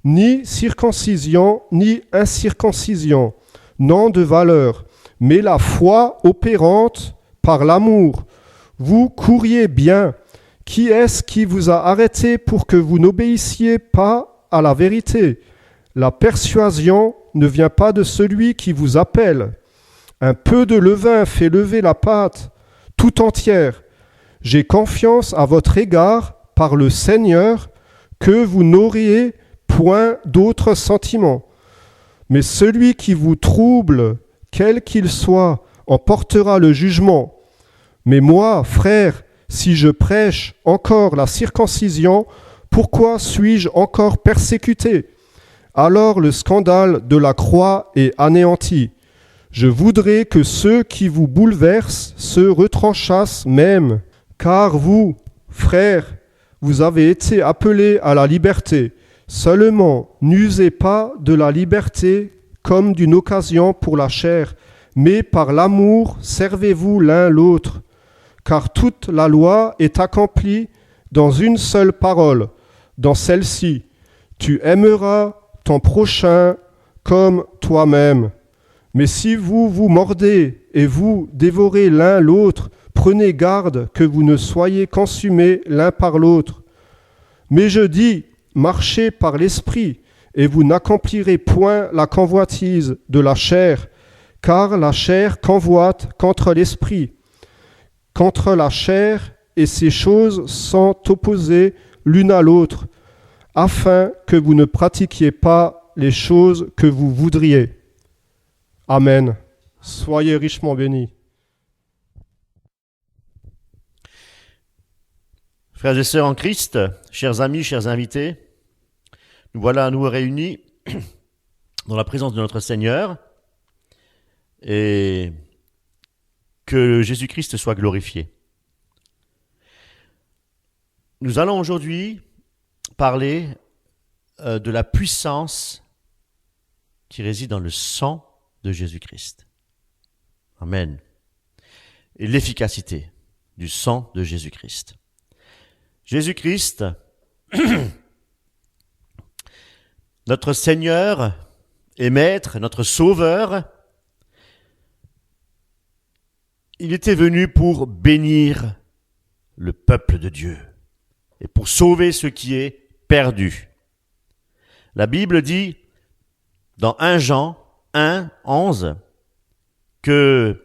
B: ni circoncision, ni incirconcision n'ont de valeur, mais la foi opérante par l'amour. Vous couriez bien. Qui est-ce qui vous a arrêté pour que vous n'obéissiez pas à la vérité ? La persuasion ne vient pas de celui qui vous appelle. Un peu de levain fait lever la pâte tout entière. J'ai confiance à votre égard par le Seigneur que vous n'auriez point d'autres sentiments. Mais celui qui vous trouble, quel qu'il soit, en portera le jugement. Mais moi, frère, si je prêche encore la circoncision, pourquoi suis-je encore persécuté ? alors le scandale de la croix est anéanti. Je voudrais que ceux qui vous bouleversent se retranchassent même, car vous, frères, vous avez été appelés à la liberté. Seulement, n'usez pas de la liberté comme d'une occasion pour la chair, mais par l'amour, servez-vous l'un l'autre. Car toute la loi est accomplie dans une seule parole, dans celle-ci. Tu aimeras ton prochain comme toi-même. Mais si vous vous mordez et vous dévorez l'un l'autre, prenez garde que vous ne soyez consumés l'un par l'autre. Mais je dis, marchez par l'esprit, et vous n'accomplirez point la convoitise de la chair, car la chair convoite contre l'esprit. Contre la chair, et ces choses sont opposées l'une à l'autre, afin que vous ne pratiquiez pas les choses que vous voudriez. Amen. Soyez richement bénis.
C: Frères et sœurs en Christ, chers amis, chers invités, nous voilà à nouveau réunis dans la présence de notre Seigneur et que Jésus-Christ soit glorifié. Nous allons aujourd'hui parler de la puissance qui réside dans le sang de Jésus-Christ. Amen. Et l'efficacité du sang de Jésus-Christ. Jésus-Christ, notre Seigneur et Maître, notre Sauveur, il était venu pour bénir le peuple de Dieu et pour sauver ce qui est perdu. La Bible dit dans 1 Jean 1, 11 que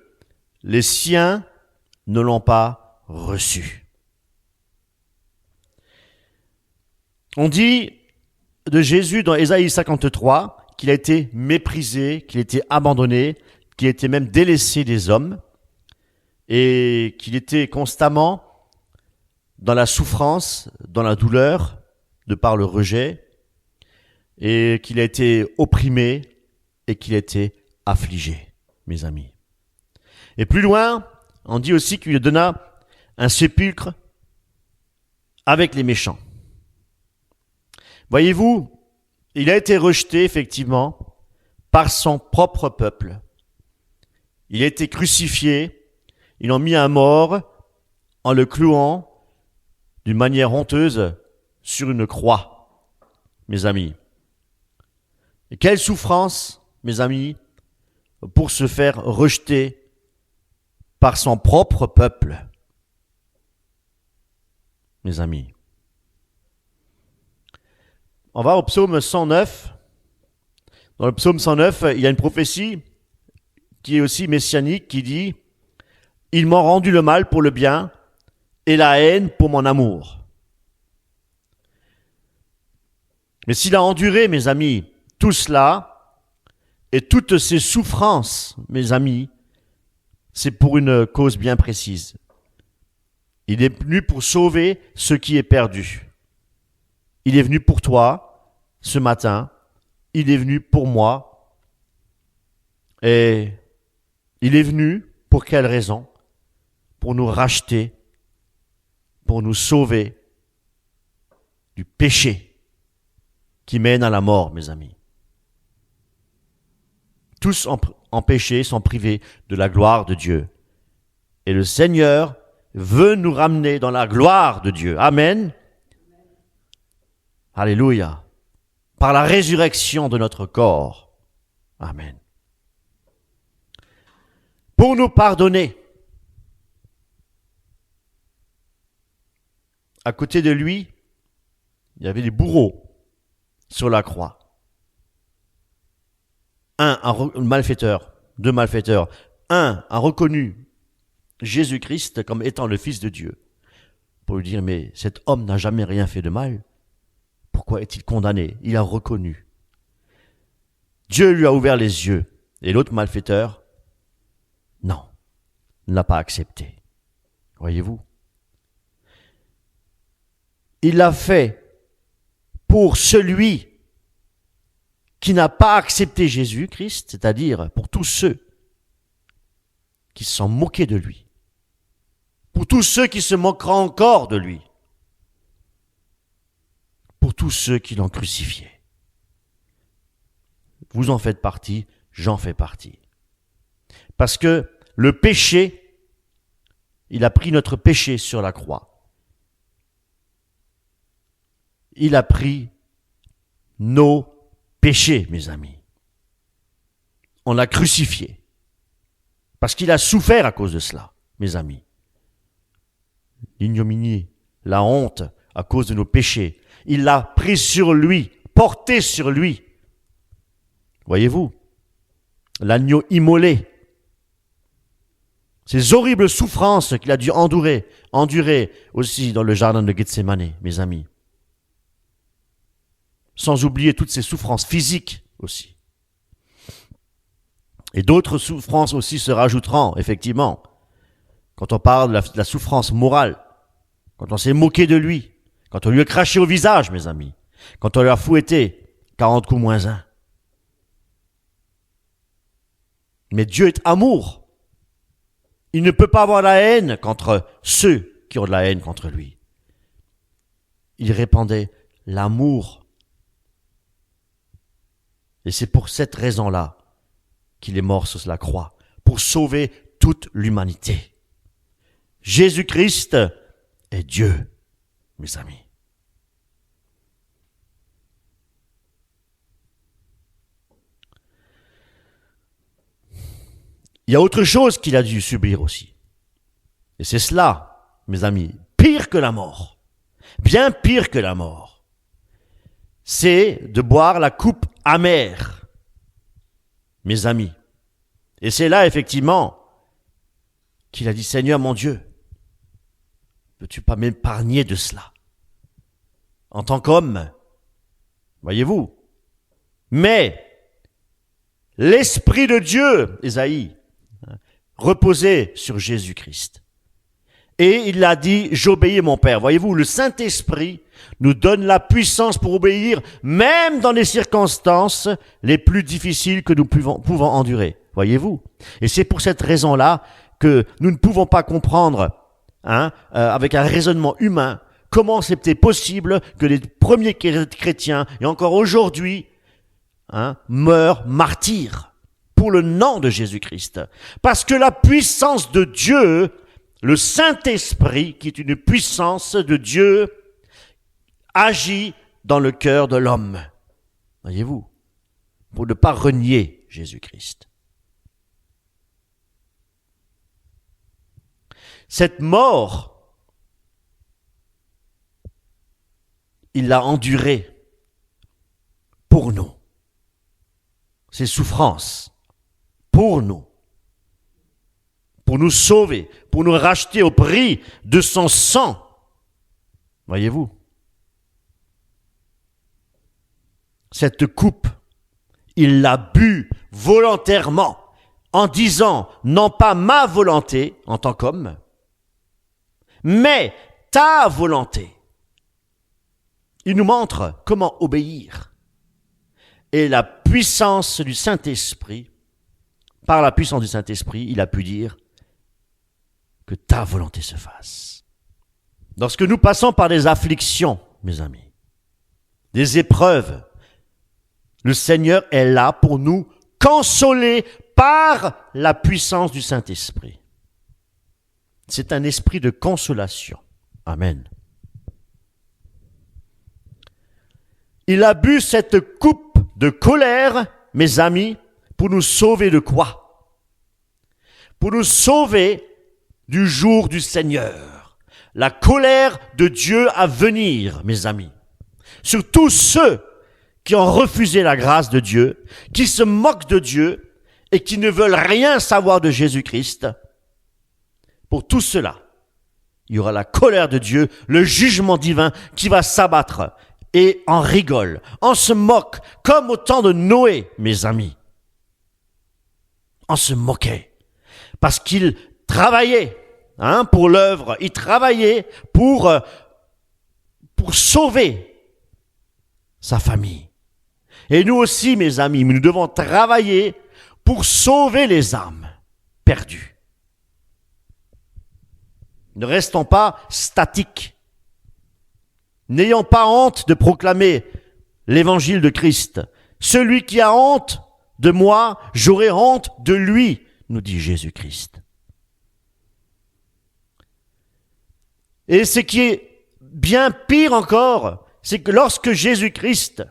C: les siens ne l'ont pas reçu. On dit de Jésus dans Ésaïe 53 qu'il a été méprisé, qu'il a été abandonné, qu'il a été même délaissé des hommes et qu'il était constamment dans la souffrance, dans la douleur, de par le rejet, et qu'il a été opprimé et qu'il a été affligé, mes amis. Et plus loin, on dit aussi qu'il lui donna un sépulcre avec les méchants. Voyez-vous, il a été rejeté effectivement par son propre peuple. Il a été crucifié, ils l'ont mis à mort en le clouant d'une manière honteuse sur une croix, mes amis. Et quelle souffrance, mes amis, pour se faire rejeter par son propre peuple, mes amis. On va au psaume 109. Dans le psaume 109, il y a une prophétie qui est aussi messianique qui dit « Ils m'ont rendu le mal pour le bien et la haine pour mon amour. » Mais s'il a enduré, mes amis, tout cela et toutes ces souffrances, mes amis, c'est pour une cause bien précise. Il est venu pour sauver ce qui est perdu. Il est venu pour toi ce matin. Il est venu pour moi. Et il est venu pour quelle raison? Pour nous racheter, pour nous sauver du péché qui mène à la mort, mes amis. Tous en péché sont privés de la gloire de Dieu. Et le Seigneur veut nous ramener dans la gloire de Dieu. Amen. Alléluia. Par la résurrection de notre corps. Amen. Pour nous pardonner. À côté de lui, il y avait des bourreaux sur la croix. Un malfaiteur, deux malfaiteurs. Un a reconnu Jésus-Christ comme étant le Fils de Dieu. Pour lui dire, mais cet homme n'a jamais rien fait de mal. Pourquoi est-il condamné? Il a reconnu. Dieu lui a ouvert les yeux. Et l'autre malfaiteur, non, ne l'a pas accepté. Voyez-vous? Il l'a fait pour celui qui n'a pas accepté Jésus-Christ, c'est-à-dire pour tous ceux qui se sont moqués de lui, pour tous ceux qui se moqueront encore de lui, pour tous ceux qui l'ont crucifié. Vous en faites partie, j'en fais partie. Parce que le péché, il a pris notre péché sur la croix. Il a pris nos péchés, mes amis. On l'a crucifié. Parce qu'il a souffert à cause de cela, mes amis. L'ignominie, la honte à cause de nos péchés. Il l'a pris sur lui, porté sur lui. Voyez-vous, l'agneau immolé. Ces horribles souffrances qu'il a dû endurer aussi dans le jardin de Gethsémane, mes amis. Sans oublier toutes ces souffrances physiques aussi. Et d'autres souffrances aussi se rajouteront, effectivement. Quand on parle de la souffrance morale, quand on s'est moqué de lui, quand on lui a craché au visage, mes amis, quand on lui a fouetté 40 coups moins 1. Mais Dieu est amour. Il ne peut pas avoir la haine contre ceux qui ont de la haine contre lui. Il répandait l'amour. Et c'est pour cette raison-là qu'il est mort sur la croix, pour sauver toute l'humanité. Jésus-Christ est Dieu, mes amis. Il y a autre chose qu'il a dû subir aussi. Et c'est cela, mes amis, pire que la mort, bien pire que la mort. C'est de boire la coupe amère, mes amis. Et c'est là, effectivement, qu'il a dit, Seigneur mon Dieu, peux-tu pas m'épargner de cela? En tant qu'homme, voyez-vous. Mais l'Esprit de Dieu, Ésaïe, reposait sur Jésus-Christ. Et il a dit, j'obéis mon Père. Voyez-vous, le Saint-Esprit nous donne la puissance pour obéir, même dans les circonstances les plus difficiles que nous pouvons endurer. Voyez-vous? Et c'est pour cette raison-là que nous ne pouvons pas comprendre, avec un raisonnement humain, comment c'était possible que les premiers chrétiens, et encore aujourd'hui, meurent martyrs pour le nom de Jésus-Christ. Parce que la puissance de Dieu, le Saint-Esprit, qui est une puissance de Dieu, agit dans le cœur de l'homme. Voyez-vous, pour ne pas renier Jésus-Christ. Cette mort, il l'a endurée pour nous. Ces souffrances, pour nous sauver, pour nous racheter au prix de son sang. Voyez-vous, cette coupe, il l'a bu volontairement, en disant, non pas ma volonté en tant qu'homme, mais ta volonté. Il nous montre comment obéir. Et la puissance du Saint-Esprit, par la puissance du Saint-Esprit, il a pu dire que ta volonté se fasse. Lorsque nous passons par des afflictions, mes amis, des épreuves, le Seigneur est là pour nous consoler par la puissance du Saint-Esprit. C'est un esprit de consolation. Amen. Il a bu cette coupe de colère, mes amis, pour nous sauver de quoi? Pour nous sauver du jour du Seigneur. La colère de Dieu à venir, mes amis. Sur tous ceux qui ont refusé la grâce de Dieu, qui se moquent de Dieu et qui ne veulent rien savoir de Jésus-Christ. Pour tout cela, il y aura la colère de Dieu, le jugement divin qui va s'abattre. Et on rigole, on se moque, comme au temps de Noé, mes amis. On se moquait, parce qu'il travaillait pour l'œuvre, il travaillait pour sauver sa famille. Et nous aussi, mes amis, nous devons travailler pour sauver les âmes perdues. Ne restons pas statiques. N'ayons pas honte de proclamer l'évangile de Christ. Celui qui a honte de moi, j'aurai honte de lui, nous dit Jésus-Christ. Et ce qui est bien pire encore, c'est que lorsque Jésus-Christ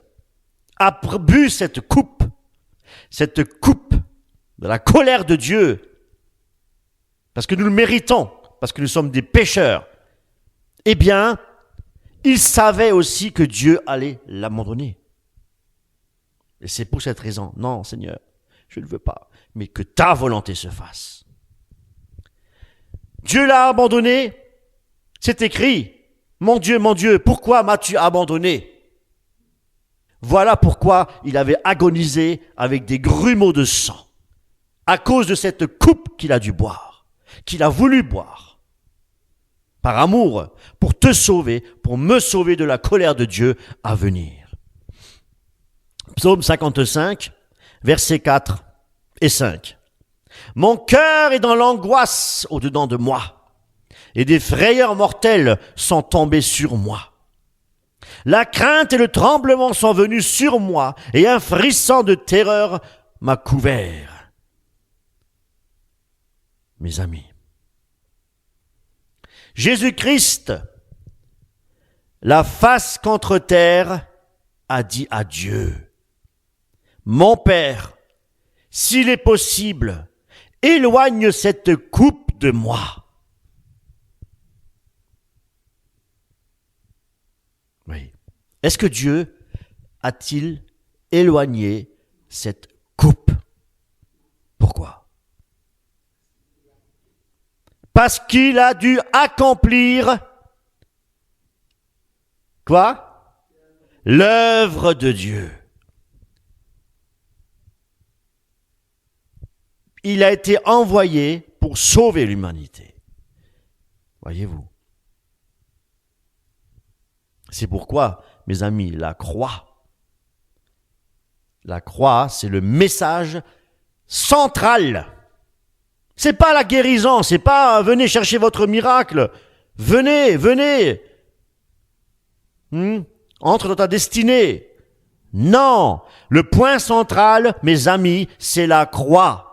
C: a bu cette coupe de la colère de Dieu, parce que nous le méritons, parce que nous sommes des pécheurs, eh bien, il savait aussi que Dieu allait l'abandonner. Et c'est pour cette raison, non Seigneur, je ne veux pas, mais que ta volonté se fasse. Dieu l'a abandonné, c'est écrit, mon Dieu, pourquoi m'as-tu abandonné? Voilà pourquoi il avait agonisé avec des grumeaux de sang, à cause de cette coupe qu'il a dû boire, qu'il a voulu boire, par amour, pour te sauver, pour me sauver de la colère de Dieu à venir. Psaume 55, versets 4 et 5. Mon cœur est dans l'angoisse au-dedans de moi, et des frayeurs mortelles sont tombées sur moi. La crainte et le tremblement sont venus sur moi, et un frisson de terreur m'a couvert. Mes amis, Jésus-Christ, la face contre terre, a dit à Dieu, mon Père, s'il est possible, éloigne cette coupe de moi. Oui. Est-ce que Dieu a-t-il éloigné cette coupe? Pourquoi? Parce qu'il a dû accomplir quoi? L'œuvre de Dieu. Il a été envoyé pour sauver l'humanité. Voyez-vous? C'est pourquoi, mes amis, la croix, c'est le message central. C'est pas la guérison, c'est pas venez chercher votre miracle. Venez. Entre dans ta destinée. Non, le point central, mes amis, c'est la croix.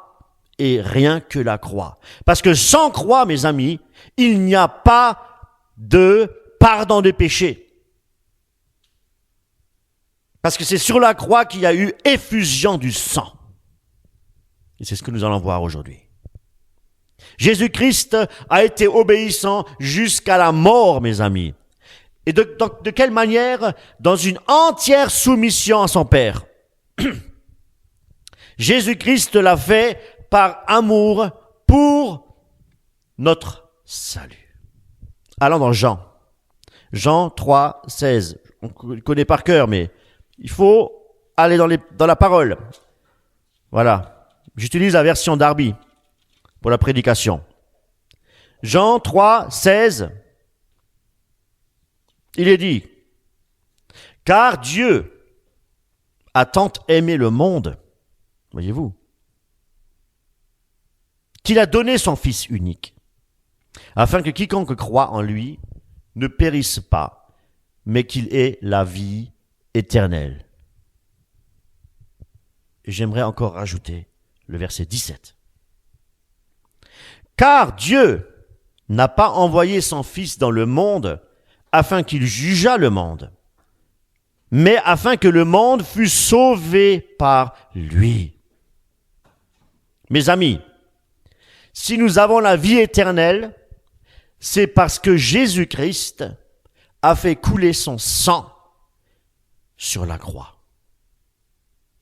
C: Et rien que la croix. Parce que sans croix, mes amis, il n'y a pas de pardon des péchés. Parce que c'est sur la croix qu'il y a eu effusion du sang. Et c'est ce que nous allons voir aujourd'hui. Jésus-Christ a été obéissant jusqu'à la mort, mes amis. Et de quelle manière? Dans une entière soumission à son Père. Jésus-Christ l'a fait par amour pour notre salut. Allons dans Jean. Jean 3, 16. On le connaît par cœur, mais il faut aller dans la parole. Voilà. J'utilise la version Darby pour la prédication. Jean 3, 16. Il est dit, car Dieu a tant aimé le monde, voyez-vous, qu'il a donné son Fils unique, afin que quiconque croit en lui ne périsse pas, mais qu'il ait la vie éternelle. Et j'aimerais encore rajouter le verset 17. Car Dieu n'a pas envoyé son Fils dans le monde afin qu'il jugeât le monde, mais afin que le monde fût sauvé par lui. Mes amis, si nous avons la vie éternelle, c'est parce que Jésus-Christ a fait couler son sang sur la croix.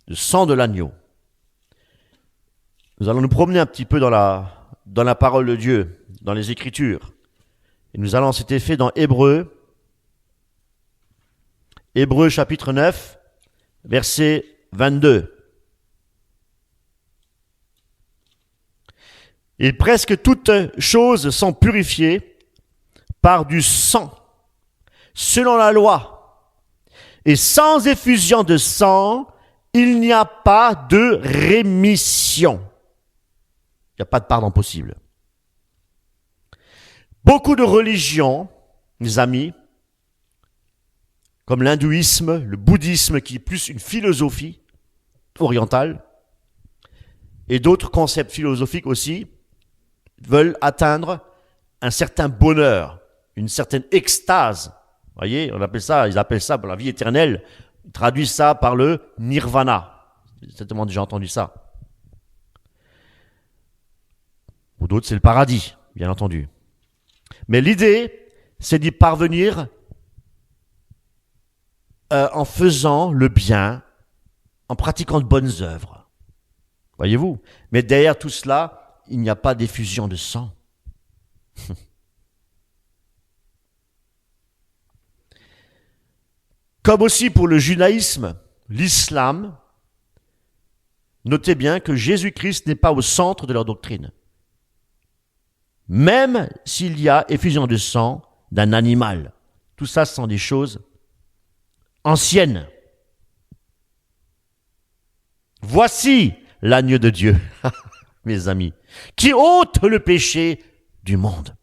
C: Le sang de l'agneau. Nous allons nous promener un petit peu dans la parole de Dieu, dans les Écritures. Et nous allons cet effet dans Hébreux chapitre 9, verset 22. Et presque toutes choses sont purifiées par du sang, selon la loi. Et sans effusion de sang, il n'y a pas de rémission. Il n'y a pas de pardon possible. Beaucoup de religions, mes amis, comme l'hindouisme, le bouddhisme, qui est plus une philosophie orientale, et d'autres concepts philosophiques aussi, veulent atteindre un certain bonheur, une certaine extase. Vous voyez, ils appellent ça pour la vie éternelle, ils traduisent ça par le nirvana. Vous avez certainement déjà entendu ça. Ou d'autres, c'est le paradis, bien entendu. Mais l'idée, c'est d'y parvenir en faisant le bien, en pratiquant de bonnes œuvres. Voyez-vous? Mais derrière tout cela, il n'y a pas d'effusion de sang. Comme aussi pour le judaïsme, l'islam, notez bien que Jésus-Christ n'est pas au centre de leur doctrine. Même s'il y a effusion de sang d'un animal. Tout ça, ce sont des choses anciennes. Voici l'agneau de Dieu, mes amis, qui ôte le péché du monde.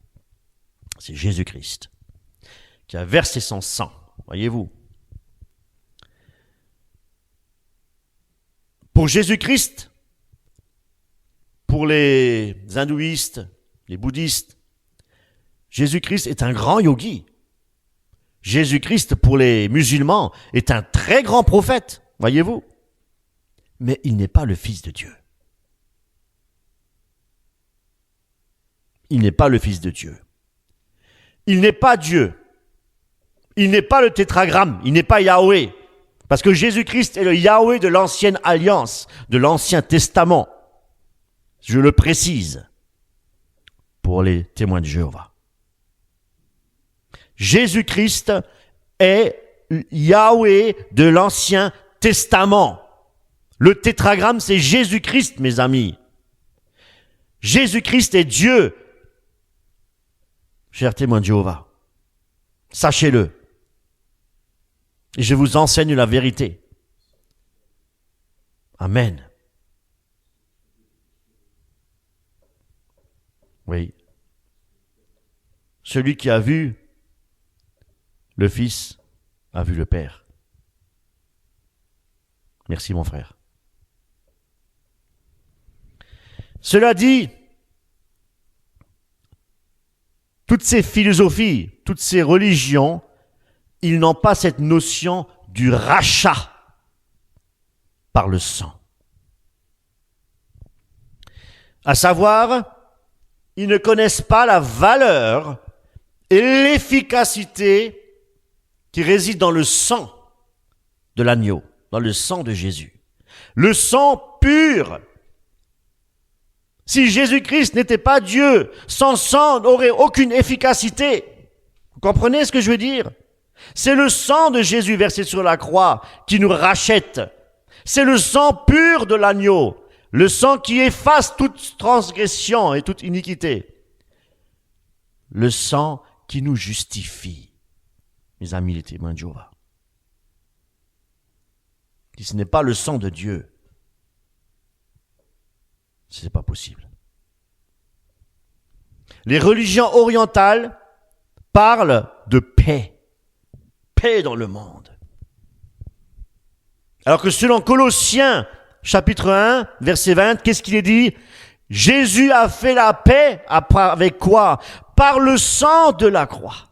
C: C'est Jésus-Christ qui a versé son sang, voyez-vous. Pour Jésus-Christ, pour les hindouistes, les bouddhistes, Jésus-Christ est un grand yogi. Jésus-Christ, pour les musulmans, est un très grand prophète, voyez-vous. Mais il n'est pas le Fils de Dieu. Il n'est pas le Fils de Dieu. Il n'est pas Dieu. Il n'est pas le tétragramme. Il n'est pas Yahweh. Parce que Jésus-Christ est le Yahweh de l'ancienne alliance, de l'Ancien Testament. Je le précise pour les témoins de Jéhovah. Jésus-Christ est Yahweh de l'Ancien Testament. Le tétragramme, c'est Jésus-Christ, mes amis. Jésus-Christ est Dieu. Chers témoins de Jéhovah, sachez-le. Et je vous enseigne la vérité. Amen. Oui. Celui qui a vu le Fils a vu le Père. Merci mon frère. Cela dit, toutes ces philosophies, toutes ces religions, ils n'ont pas cette notion du rachat par le sang. À savoir, ils ne connaissent pas la valeur et l'efficacité qui réside dans le sang de l'agneau, dans le sang de Jésus. Le sang pur. Si Jésus-Christ n'était pas Dieu, son sang n'aurait aucune efficacité. Vous comprenez ce que je veux dire? C'est le sang de Jésus versé sur la croix qui nous rachète. C'est le sang pur de l'agneau, le sang qui efface toute transgression et toute iniquité. Le sang qui nous justifie. Mes amis les témoins de Jéhovah. Si ce n'est pas le sang de Dieu, ce n'est pas possible. Les religions orientales parlent de paix. Paix dans le monde. Alors que selon Colossiens, chapitre 1, verset 20, qu'est-ce qu'il est dit? Jésus a fait la paix avec quoi? Par le sang de la croix.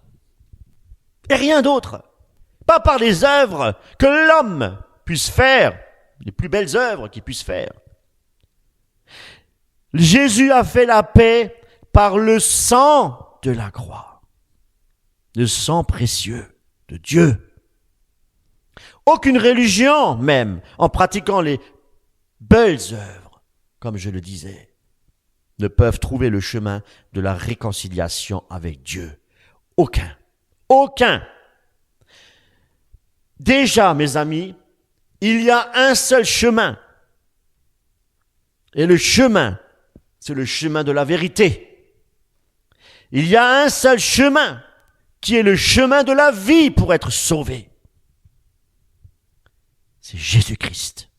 C: Et rien d'autre. Pas par les œuvres que l'homme puisse faire, les plus belles œuvres qu'il puisse faire. Jésus a fait la paix par le sang de la croix. Le sang précieux de Dieu. Aucune religion, même, en pratiquant les belles œuvres, comme je le disais, ne peuvent trouver le chemin de la réconciliation avec Dieu. Aucun. Aucun. Déjà, mes amis, il y a un seul chemin. Et le chemin, c'est le chemin de la vérité. Il y a un seul chemin qui est le chemin de la vie pour être sauvé. C'est Jésus-Christ.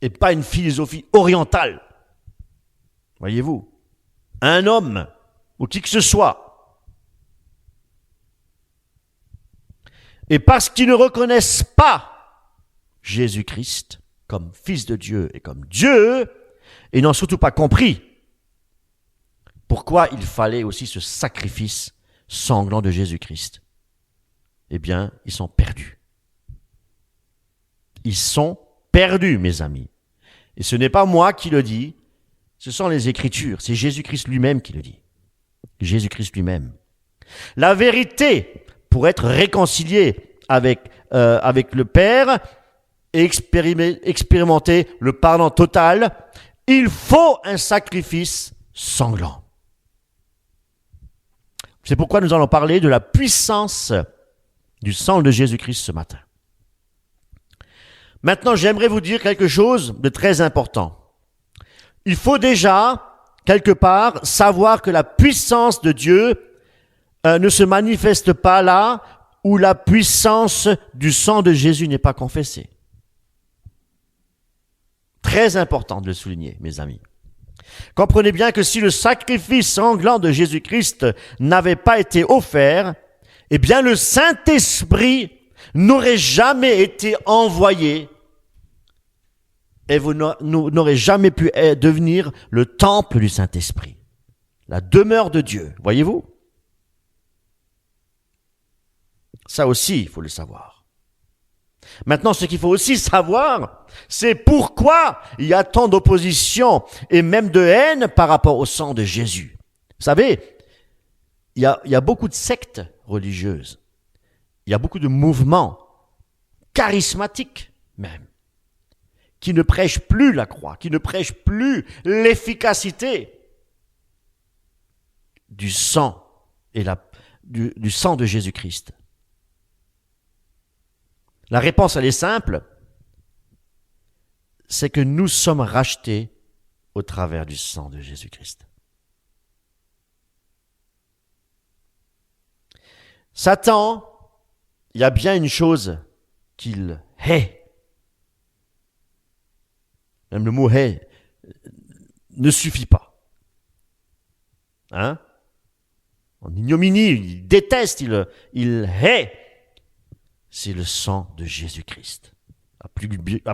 C: et pas une philosophie orientale. Voyez-vous, un homme ou qui que ce soit. Et parce qu'ils ne reconnaissent pas Jésus-Christ comme Fils de Dieu et comme Dieu, ils n'ont surtout pas compris pourquoi il fallait aussi ce sacrifice sanglant de Jésus-Christ. Eh bien, ils sont perdus. Ils sont perdus, mes amis. Et ce n'est pas moi qui le dis, ce sont les Écritures, c'est Jésus-Christ lui-même qui le dit. Jésus-Christ lui-même. La vérité, pour être réconcilié avec le Père et expérimenter le pardon total, il faut un sacrifice sanglant. C'est pourquoi nous allons parler de la puissance du sang de Jésus-Christ ce matin. Maintenant, j'aimerais vous dire quelque chose de très important. Il faut déjà, quelque part, savoir que la puissance de Dieu ne se manifeste pas là où la puissance du sang de Jésus n'est pas confessée. Très important de le souligner, mes amis. Comprenez bien que si le sacrifice sanglant de Jésus-Christ n'avait pas été offert, eh bien le Saint-Esprit n'aurait jamais été envoyé et vous n'aurez jamais pu devenir le temple du Saint-Esprit, la demeure de Dieu. Voyez-vous? Ça aussi, il faut le savoir. Maintenant, ce qu'il faut aussi savoir, c'est pourquoi il y a tant d'opposition et même de haine par rapport au sang de Jésus. Vous savez, il y a beaucoup de sectes religieuses. Il y a beaucoup de mouvements charismatiques même, qui ne prêchent plus la croix, qui ne prêchent plus l'efficacité du sang et du sang de Jésus-Christ. La réponse, elle est simple, c'est que nous sommes rachetés au travers du sang de Jésus-Christ. Satan, il y a bien une chose qu'il hait. Même le mot hait ne suffit pas. Hein? En ignominie, il déteste, il hait. C'est le sang de Jésus-Christ. À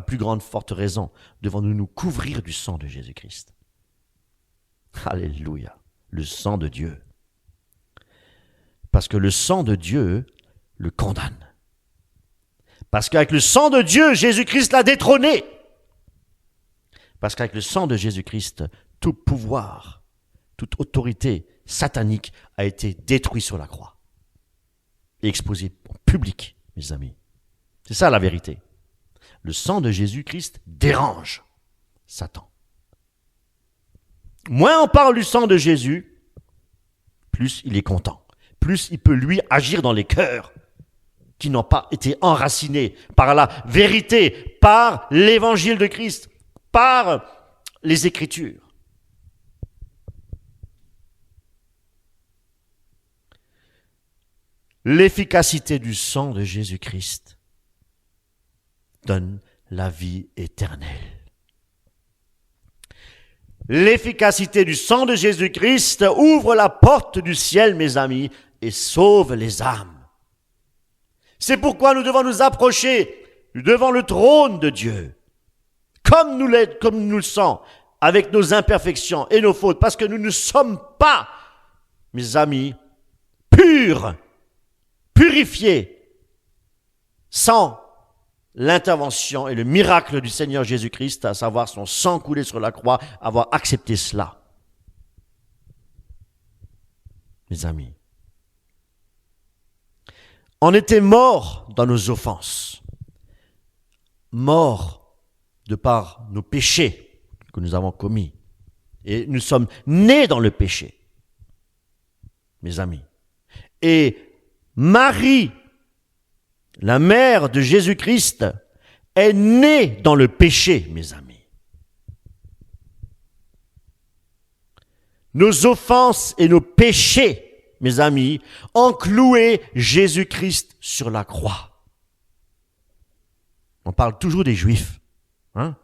C: plus grande forte raison, devons-nous nous couvrir du sang de Jésus-Christ. Alléluia, le sang de Dieu. Parce que le sang de Dieu le condamne. Parce qu'avec le sang de Dieu, Jésus-Christ l'a détrôné. Parce qu'avec le sang de Jésus-Christ, tout pouvoir, toute autorité satanique a été détruit sur la croix et exposé en public. Mes amis, c'est ça la vérité. Le sang de Jésus-Christ dérange Satan. Moins on parle du sang de Jésus, plus il est content. Plus il peut lui agir dans les cœurs qui n'ont pas été enracinés par la vérité, par l'évangile de Christ, par les Écritures. L'efficacité du sang de Jésus-Christ donne la vie éternelle. L'efficacité du sang de Jésus-Christ ouvre la porte du ciel, mes amis, et sauve les âmes. C'est pourquoi nous devons nous approcher devant le trône de Dieu, comme nous le sommes, avec nos imperfections et nos fautes, parce que nous ne sommes pas, mes amis, purs, purifiés, sans l'intervention et le miracle du Seigneur Jésus-Christ, à savoir son sang coulé sur la croix, avoir accepté cela. Mes amis, on était morts dans nos offenses, morts de par nos péchés que nous avons commis, et nous sommes nés dans le péché, mes amis. Et Marie, la mère de Jésus-Christ, est née dans le péché, mes amis. Nos offenses et nos péchés, mes amis, ont cloué Jésus-Christ sur la croix. On parle toujours des Juifs. Hein?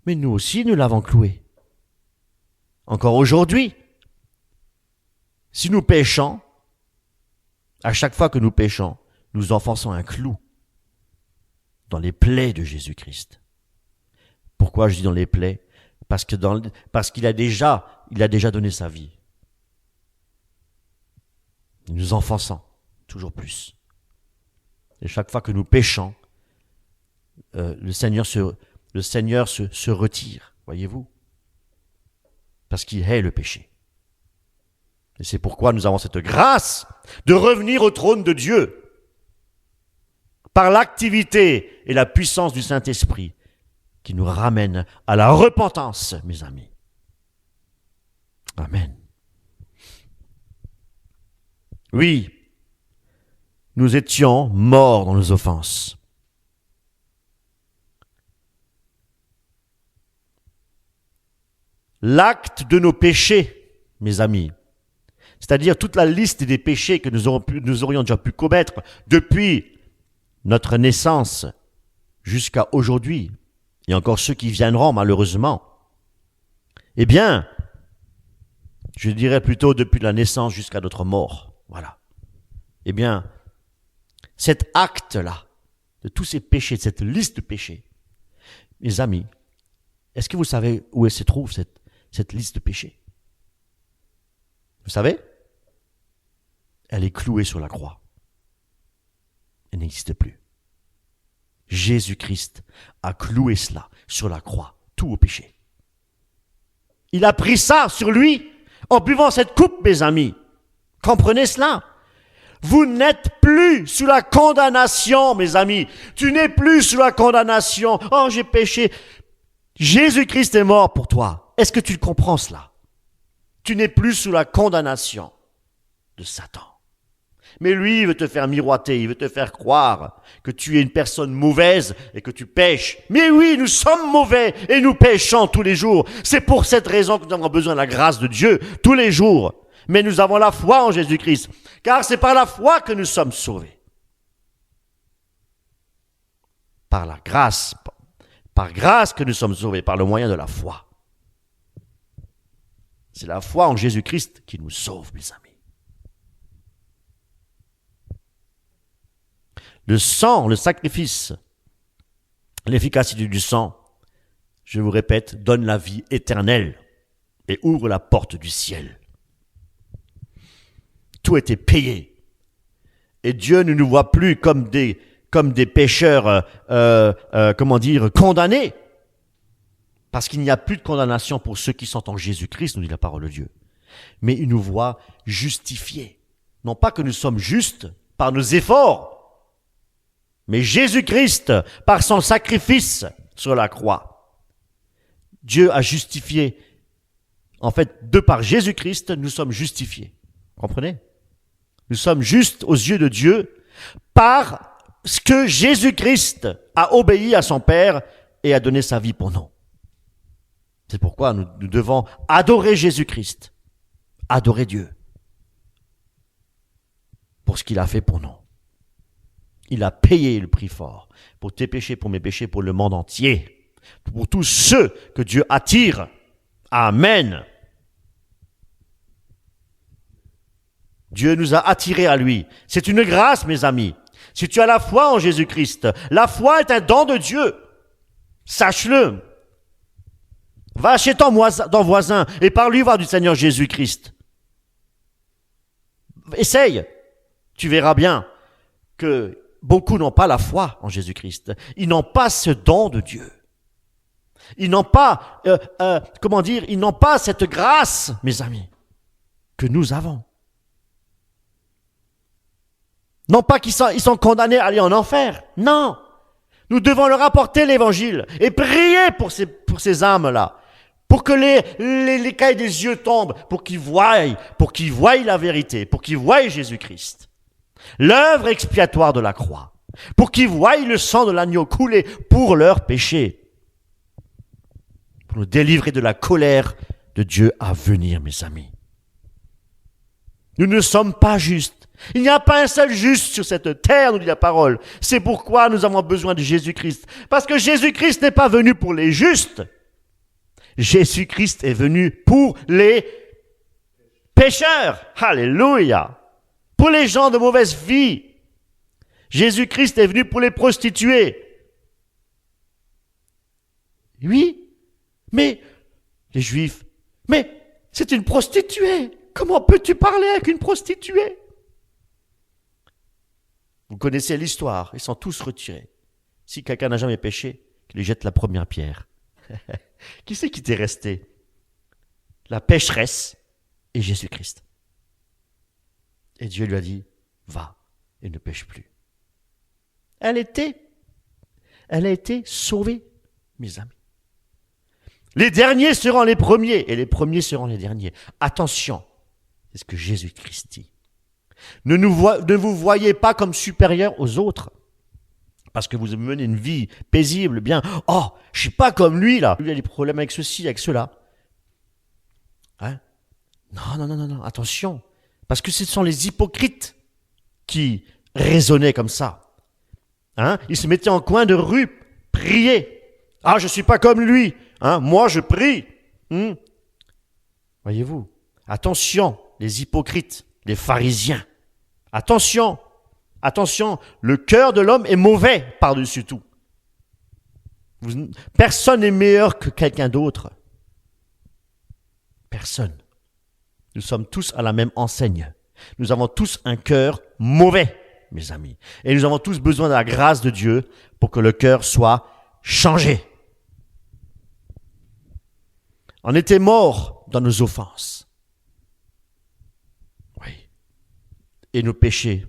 C: Mais nous aussi, nous l'avons cloué. Encore aujourd'hui, si nous péchons, à chaque fois que nous péchons, nous enfonçons un clou dans les plaies de Jésus-Christ. Pourquoi je dis dans les plaies? Parce qu'il a déjà donné sa vie. Nous enfonçons toujours plus. Et chaque fois que nous péchons, le Seigneur se retire, voyez-vous, parce qu'il hait le péché. Et c'est pourquoi nous avons cette grâce de revenir au trône de Dieu par l'activité et la puissance du Saint-Esprit qui nous ramène à la repentance, mes amis. Amen. Oui, nous étions morts dans nos offenses. L'acte de nos péchés, mes amis, c'est-à-dire toute la liste des péchés que nous aurions déjà pu commettre depuis notre naissance jusqu'à aujourd'hui, et encore ceux qui viendront malheureusement, eh bien, je dirais plutôt depuis la naissance jusqu'à notre mort, voilà. Eh bien, cet acte-là, de tous ces péchés, de cette liste de péchés, mes amis, est-ce que vous savez où elle se trouve, cette liste de péchés? Vous savez? Elle est clouée sur la croix. Elle n'existe plus. Jésus-Christ a cloué cela sur la croix, tout au péché. Il a pris ça sur lui en buvant cette coupe, mes amis. Comprenez cela? Vous n'êtes plus sous la condamnation, mes amis. Tu n'es plus sous la condamnation. Oh, j'ai péché. Jésus-Christ est mort pour toi. Est-ce que tu comprends cela? Tu n'es plus sous la condamnation de Satan. Mais lui, il veut te faire miroiter, il veut te faire croire que tu es une personne mauvaise et que tu pêches. Mais oui, nous sommes mauvais et nous péchons tous les jours. C'est pour cette raison que nous avons besoin de la grâce de Dieu tous les jours. Mais nous avons la foi en Jésus-Christ, car c'est par la foi que nous sommes sauvés. Par grâce que nous sommes sauvés, par le moyen de la foi. C'est la foi en Jésus-Christ qui nous sauve, mes amis. Le sang, le sacrifice, l'efficacité du sang, je vous répète, donne la vie éternelle et ouvre la porte du ciel. Tout était payé. Et Dieu ne nous voit plus comme des pécheurs, condamnés. Parce qu'il n'y a plus de condamnation pour ceux qui sont en Jésus-Christ, nous dit la parole de Dieu. Mais il nous voit justifiés. Non pas que nous sommes justes par nos efforts, mais Jésus-Christ, par son sacrifice sur la croix, Dieu a justifié. En fait, de par Jésus-Christ, nous sommes justifiés. Comprenez? Nous sommes justes aux yeux de Dieu par ce que Jésus-Christ a obéi à son Père et a donné sa vie pour nous. C'est pourquoi nous devons adorer Jésus-Christ, adorer Dieu pour ce qu'il a fait pour nous. Il a payé le prix fort pour tes péchés, pour mes péchés, pour le monde entier, pour tous ceux que Dieu attire. Amen. Dieu nous a attirés à lui. C'est une grâce, mes amis. Si tu as la foi en Jésus-Christ, la foi est un don de Dieu. Sache-le. Va chez ton voisin et parle-lui voir du Seigneur Jésus-Christ. Essaye. Tu verras bien que beaucoup n'ont pas la foi en Jésus-Christ. Ils n'ont pas ce don de Dieu. Ils n'ont pas, ils n'ont pas cette grâce, mes amis, que nous avons. Non pas qu'ils sont condamnés à aller en enfer. Non. Nous devons leur apporter l'évangile et prier pour ces âmes-là. Pour que les écailles des yeux tombent, pour qu'ils voient la vérité, pour qu'ils voient Jésus-Christ. L'œuvre expiatoire de la croix, pour qu'ils voient le sang de l'agneau couler pour leurs péchés, pour nous délivrer de la colère de Dieu à venir, mes amis. Nous ne sommes pas justes. Il n'y a pas un seul juste sur cette terre, nous dit la parole. C'est pourquoi nous avons besoin de Jésus-Christ. Parce que Jésus-Christ n'est pas venu pour les justes, Jésus-Christ est venu pour les pécheurs. Alléluia. Pour les gens de mauvaise vie. Jésus-Christ est venu pour les prostituées. Oui, mais les Juifs, mais c'est une prostituée. Comment peux-tu parler avec une prostituée? Vous connaissez l'histoire, ils sont tous retirés. Si quelqu'un n'a jamais péché, qu'il lui jette la première pierre. Qui c'est qui t'est resté? La pécheresse et Jésus-Christ. Et Dieu lui a dit, va et ne pêche plus. Elle a été sauvée, mes amis. Les derniers seront les premiers et les premiers seront les derniers. Attention, c'est ce que Jésus-Christ dit. Ne vous voyez pas comme supérieurs aux autres. Parce que vous menez une vie paisible, bien. Oh, je suis pas comme lui, là. Lui, il a des problèmes avec ceci, avec cela. Hein? Non, attention. Parce que ce sont les hypocrites qui raisonnaient comme ça. Hein? Ils se mettaient en coin de rue, priaient. Ah, je suis pas comme lui. Hein? Moi, je prie. Voyez-vous. Attention, les hypocrites, les pharisiens. Attention, le cœur de l'homme est mauvais par-dessus tout. Personne n'est meilleur que quelqu'un d'autre. Personne. Nous sommes tous à la même enseigne. Nous avons tous un cœur mauvais, mes amis. Et nous avons tous besoin de la grâce de Dieu pour que le cœur soit changé. On était morts dans nos offenses. Oui. Et nos péchés.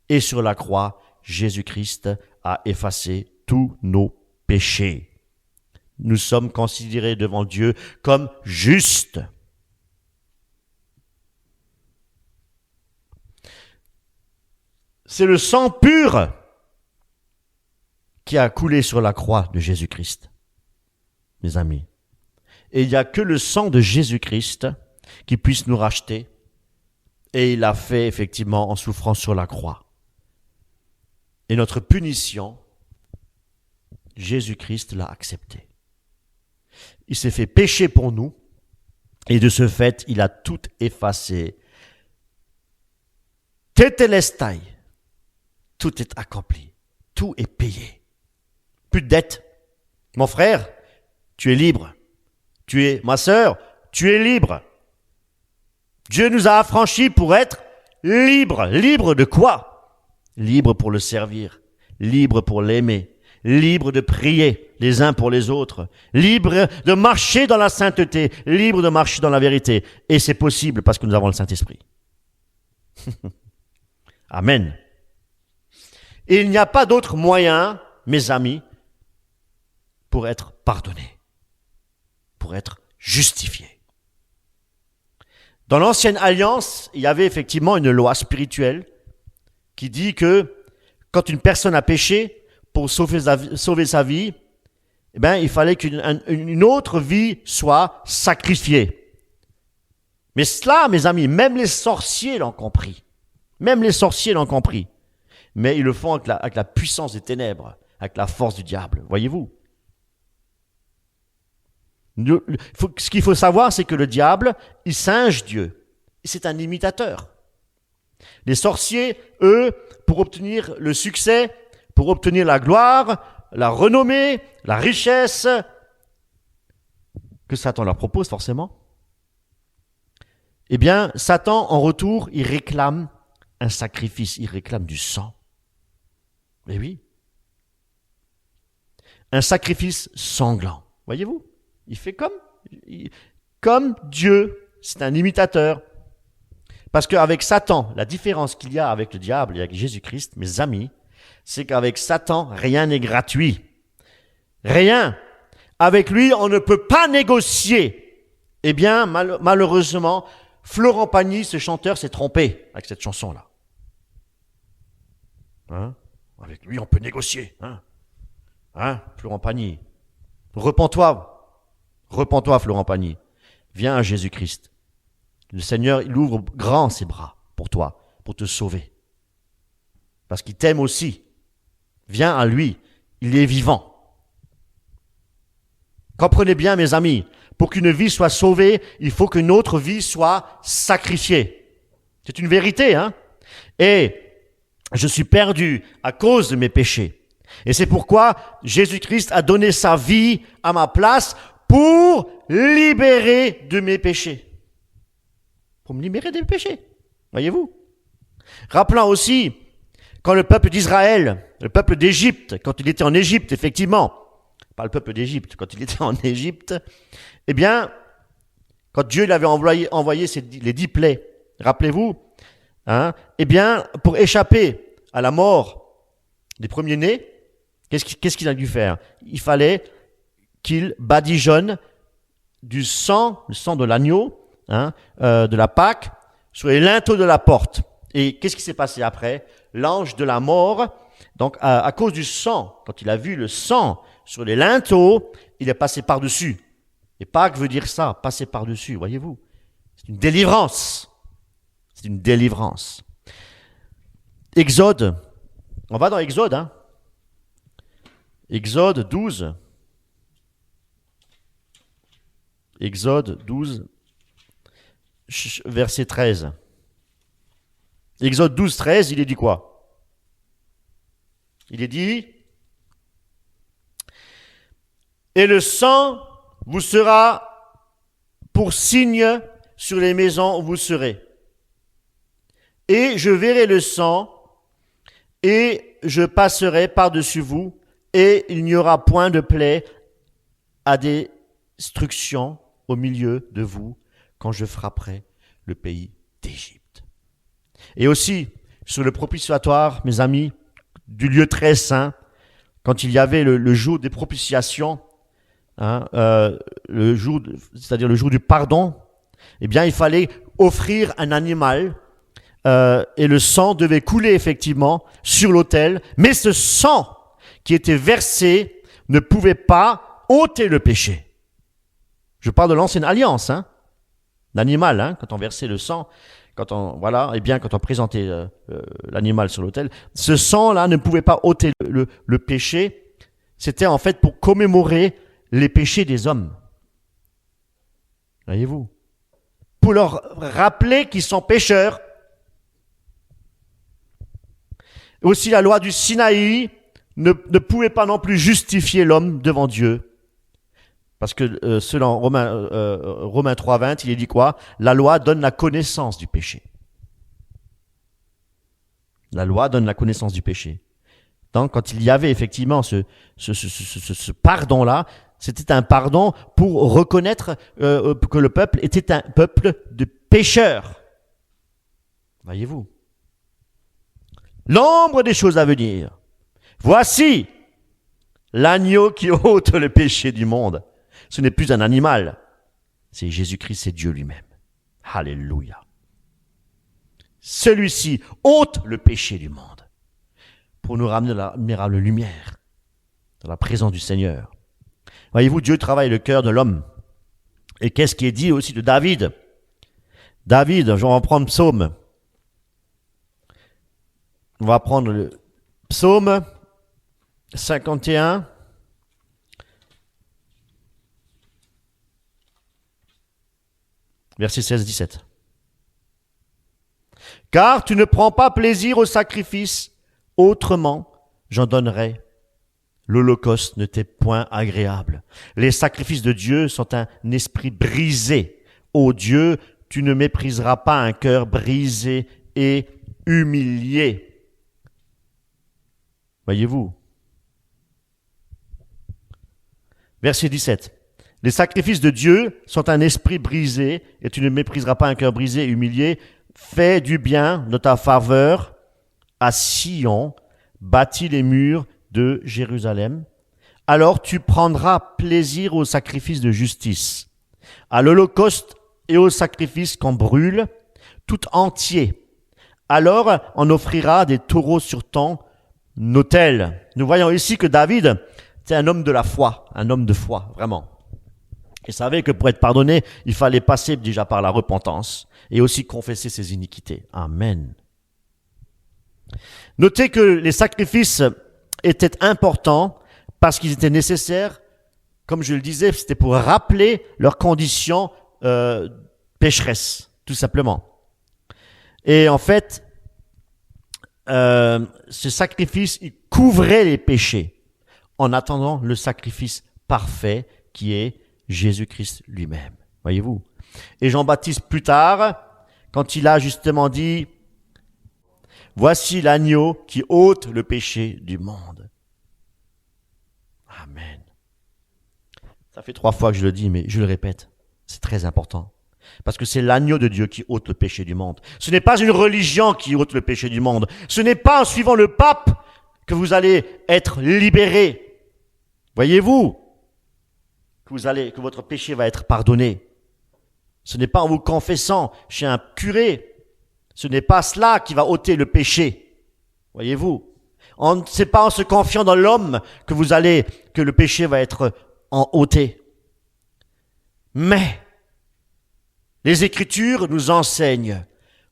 C: Et sur la croix, Jésus-Christ a effacé tous nos péchés. Nous sommes considérés devant Dieu comme justes. C'est le sang pur qui a coulé sur la croix de Jésus-Christ, mes amis. Et il n'y a que le sang de Jésus-Christ qui puisse nous racheter. Et il l'a fait effectivement en souffrant sur la croix. Et notre punition, Jésus-Christ l'a acceptée. Il s'est fait pécher pour nous. Et de ce fait, il a tout effacé. Tetelestai. Tout est accompli. Tout est payé. Plus de dettes. Mon frère, tu es libre. Ma sœur, tu es libre. Dieu nous a affranchis pour être libres. Libres de quoi? Libres pour le servir. Libres pour l'aimer. Libres de prier les uns pour les autres. Libres de marcher dans la sainteté. Libres de marcher dans la vérité. Et c'est possible parce que nous avons le Saint-Esprit. Amen. Et il n'y a pas d'autre moyen, mes amis, pour être pardonné, pour être justifié. Dans l'Ancienne Alliance, il y avait effectivement une loi spirituelle qui dit que quand une personne a péché, pour sauver sa vie, eh bien, il fallait qu'une autre vie soit sacrifiée. Mais cela, mes amis, même les sorciers l'ont compris. Même les sorciers l'ont compris. Mais ils le font avec la puissance des ténèbres, avec la force du diable. Voyez-vous? Ce qu'il faut savoir, c'est que le diable, il singe Dieu. C'est un imitateur. Les sorciers, eux, pour obtenir le succès, pour obtenir la gloire, la renommée, la richesse, que Satan leur propose forcément, eh bien, Satan, en retour, il réclame un sacrifice, il réclame du sang. Eh oui. Un sacrifice sanglant. Voyez-vous? Il fait comme Dieu. C'est un imitateur. Parce qu'avec Satan, la différence qu'il y a avec le diable et avec Jésus-Christ, mes amis, c'est qu'avec Satan, rien n'est gratuit. Rien. Avec lui, on ne peut pas négocier. Eh bien, malheureusement, Florent Pagny, ce chanteur, s'est trompé avec cette chanson-là. Hein? Avec lui, on peut négocier. Hein, Florent Pagny. Repens-toi, Florent Pagny. Viens à Jésus-Christ. Le Seigneur, il ouvre grand ses bras pour toi, pour te sauver. Parce qu'il t'aime aussi. Viens à lui, il est vivant. Comprenez bien, mes amis, Pour qu'une vie soit sauvée, il faut qu'une autre vie soit sacrifiée. C'est une vérité, hein? Et je suis perdu à cause de mes péchés. Et c'est pourquoi Jésus-Christ a donné sa vie à ma place pour libérer de mes péchés. Pour me libérer des péchés. Voyez-vous? Rappelant aussi, quand le peuple d'Israël, le peuple d'Égypte, quand il était en Égypte, effectivement, pas le peuple d'Égypte, quand il était en Égypte, eh bien, quand Dieu l'avait envoyé les 10 plaies, rappelez-vous, hein, eh bien, pour échapper à la mort des premiers-nés, qu'est-ce qu'il a dû faire? Il fallait qu'il badigeonne du sang, le sang de l'agneau, hein, de la Pâque, sur les linteaux de la porte. Et qu'est-ce qui s'est passé après? L'ange de la mort, donc à cause du sang, quand il a vu le sang sur les linteaux, il est passé par-dessus. Et Pâques veut dire ça, passer par-dessus, voyez-vous. C'est une délivrance. C'est une délivrance. Exode, on va dans Exode, hein. Exode 12. Exode 12, verset 13. Exode 12, 13, il est dit quoi? Il est dit, et le sang vous sera pour signe sur les maisons où vous serez. Et je verrai le sang, et je passerai par-dessus vous, et il n'y aura point de plaie à destruction au milieu de vous, quand je frapperai le pays d'Égypte. Et aussi, sur le propitiatoire, mes amis, du lieu très saint, quand il y avait le jour des propitiations, hein, c'est-à-dire le jour du pardon, eh bien, il fallait offrir un animal, et le sang devait couler effectivement sur l'autel, mais ce sang qui était versé ne pouvait pas ôter le péché. Je parle de l'ancienne alliance, hein, l'animal, hein, quand on versait le sang, quand on présentait l'animal sur l'autel, ce sang-là ne pouvait pas ôter le péché. C'était en fait pour commémorer les péchés des hommes. Voyez-vous? Pour leur rappeler qu'ils sont pécheurs. Aussi, la loi du Sinaï ne pouvait pas non plus justifier l'homme devant Dieu. Parce que selon Romains 3,20, il est dit quoi? La loi donne la connaissance du péché. La loi donne la connaissance du péché. Donc, quand il y avait effectivement ce pardon-là, c'était un pardon pour reconnaître que le peuple était un peuple de pécheurs. Voyez-vous? L'ombre des choses à venir. Voici l'agneau qui ôte le péché du monde. Ce n'est plus un animal, c'est Jésus-Christ, c'est Dieu lui-même. Alléluia. Celui-ci ôte le péché du monde pour nous ramener la admirable lumière dans la présence du Seigneur. Voyez-vous, Dieu travaille le cœur de l'homme. Et qu'est-ce qui est dit aussi de David? David, je vais en prendre psaume. On va prendre le psaume 51. Verset 16-17. Car tu ne prends pas plaisir au sacrifice, autrement j'en donnerai. L'holocauste ne t'est point agréable. Les sacrifices de Dieu sont un esprit brisé. Ô Dieu, tu ne mépriseras pas un cœur brisé et humilié. Voyez-vous. Verset 17. Les sacrifices de Dieu sont un esprit brisé, et tu ne mépriseras pas un cœur brisé et humilié. Fais du bien de ta faveur à Sion, bâtis les murs de Jérusalem. Alors tu prendras plaisir aux sacrifices de justice, à l'holocauste et aux sacrifices qu'on brûle, tout entier. Alors on offrira des taureaux sur ton autel. Nous voyons ici que David, c'est un homme de la foi, un homme de foi, vraiment. Il savait que pour être pardonné, il fallait passer déjà par la repentance et aussi confesser ses iniquités. Amen. Notez que les sacrifices étaient importants parce qu'ils étaient nécessaires Comme je le disais, c'était pour rappeler leur condition pécheresse, tout simplement. Et en fait, ce sacrifice, il couvrait les péchés en attendant le sacrifice parfait qui est Jésus-Christ lui-même. Voyez-vous? Et Jean-Baptiste, plus tard, quand il a justement dit « Voici l'agneau qui ôte le péché du monde. » Amen. Ça fait 3 fois que je le dis, mais je le répète, c'est très important. Parce que c'est l'agneau de Dieu qui ôte le péché du monde. Ce n'est pas une religion qui ôte le péché du monde. Ce n'est pas en suivant le pape que vous allez être libéré. Voyez-vous que votre péché va être pardonné. Ce n'est pas en vous confessant chez un curé. Ce n'est pas cela qui va ôter le péché. Voyez-vous? Ce n'est pas en se confiant dans l'homme que le péché va être ôté. Mais les Écritures nous enseignent,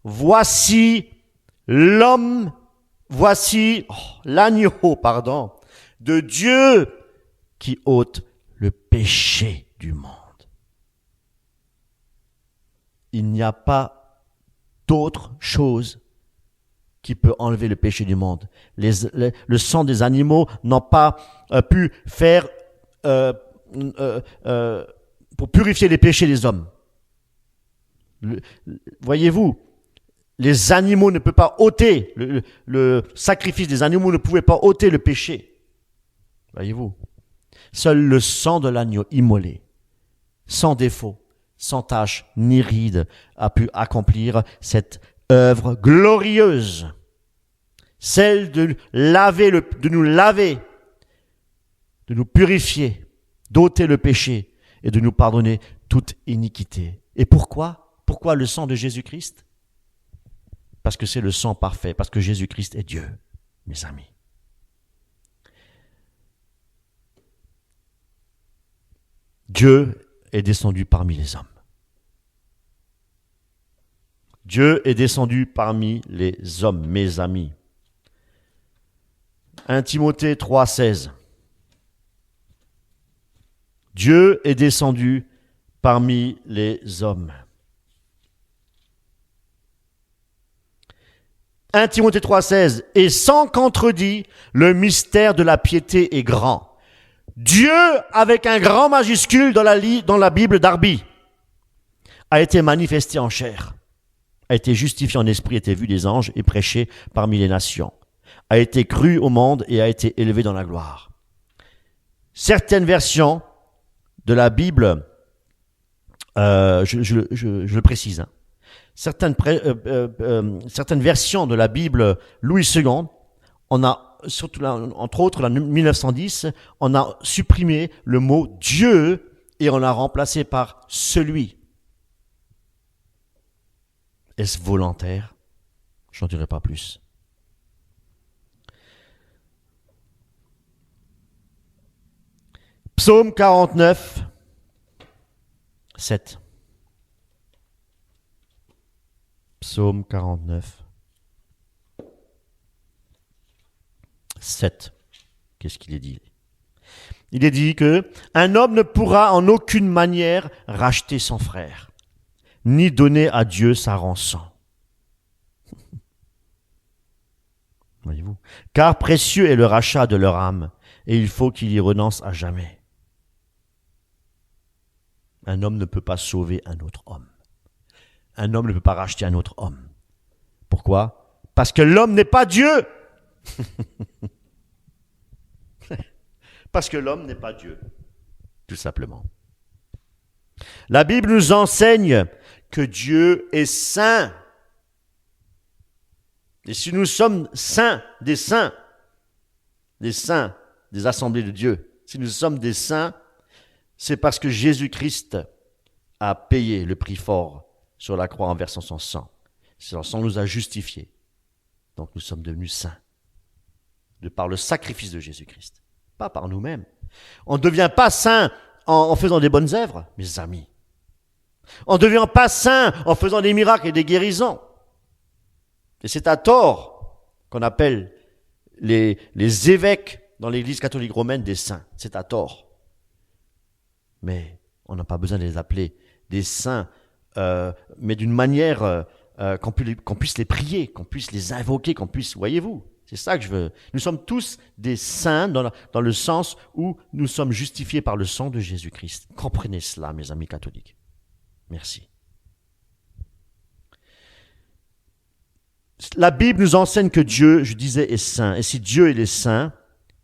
C: voici l'agneau, de Dieu qui ôte le péché du monde. Il n'y a pas d'autre chose qui peut enlever le péché du monde. Le sang des animaux n'ont pas pu faire pour purifier les péchés des hommes. Voyez-vous, les animaux ne peuvent pas ôter, le sacrifice des animaux ne pouvait pas ôter le péché. Voyez-vous, seul le sang de l'agneau immolé, sans défaut, sans tache ni ride, a pu accomplir cette œuvre glorieuse, celle de nous laver, de nous purifier, d'ôter le péché et de nous pardonner toute iniquité. Et pourquoi? Pourquoi le sang de Jésus-Christ? Parce que c'est le sang parfait, parce que Jésus-Christ est Dieu, mes amis. Dieu est descendu parmi les hommes. Dieu est descendu parmi les hommes, mes amis. 1 Timothée 3,16. Dieu est descendu parmi les hommes. 1 Timothée 3,16. Et sans contredit, le mystère de la piété est grand. Dieu, avec un grand majuscule dans la Bible d'Arby, a été manifesté en chair, a été justifié en esprit, a été vu des anges et prêché parmi les nations, a été cru au monde et a été élevé dans la gloire. Certaines versions de la Bible, je le précise, hein, certaines versions de la Bible Louis II, on a surtout là, entre autres, en 1910, on a supprimé le mot Dieu et on l'a remplacé par celui. Est-ce volontaire? Je n'en dirai pas plus. Psaume 49, 7. Psaume 49. 7. Qu'est-ce qu'il est dit? Il est dit que un homme ne pourra en aucune manière racheter son frère, ni donner à Dieu sa rançon. Voyez-vous? Car précieux est le rachat de leur âme, et il faut qu'il y renonce à jamais. Un homme ne peut pas sauver un autre homme. Un homme ne peut pas racheter un autre homme. Pourquoi? Parce que l'homme n'est pas Dieu. Parce que l'homme n'est pas Dieu, tout simplement. La Bible nous enseigne que Dieu est saint. Et si nous sommes saints, des assemblées de Dieu, si nous sommes des saints, c'est parce que Jésus-Christ a payé le prix fort sur la croix en versant son sang. Son sang nous a justifiés. Donc nous sommes devenus saints. De par le sacrifice de Jésus-Christ. Pas par nous-mêmes. On ne devient pas saint en faisant des bonnes œuvres, mes amis. On ne devient pas saint en faisant des miracles et des guérisons. Et c'est à tort qu'on appelle les évêques dans l'Église catholique romaine des saints. C'est à tort. Mais on n'a pas besoin de les appeler des saints, mais d'une manière qu'on puisse les prier, qu'on puisse les invoquer, qu'on puisse, voyez-vous, c'est ça que je veux. Nous sommes tous des saints dans le sens où nous sommes justifiés par le sang de Jésus-Christ. Comprenez cela, mes amis catholiques. Merci. La Bible nous enseigne que Dieu, je disais, est saint. Et si Dieu est saint,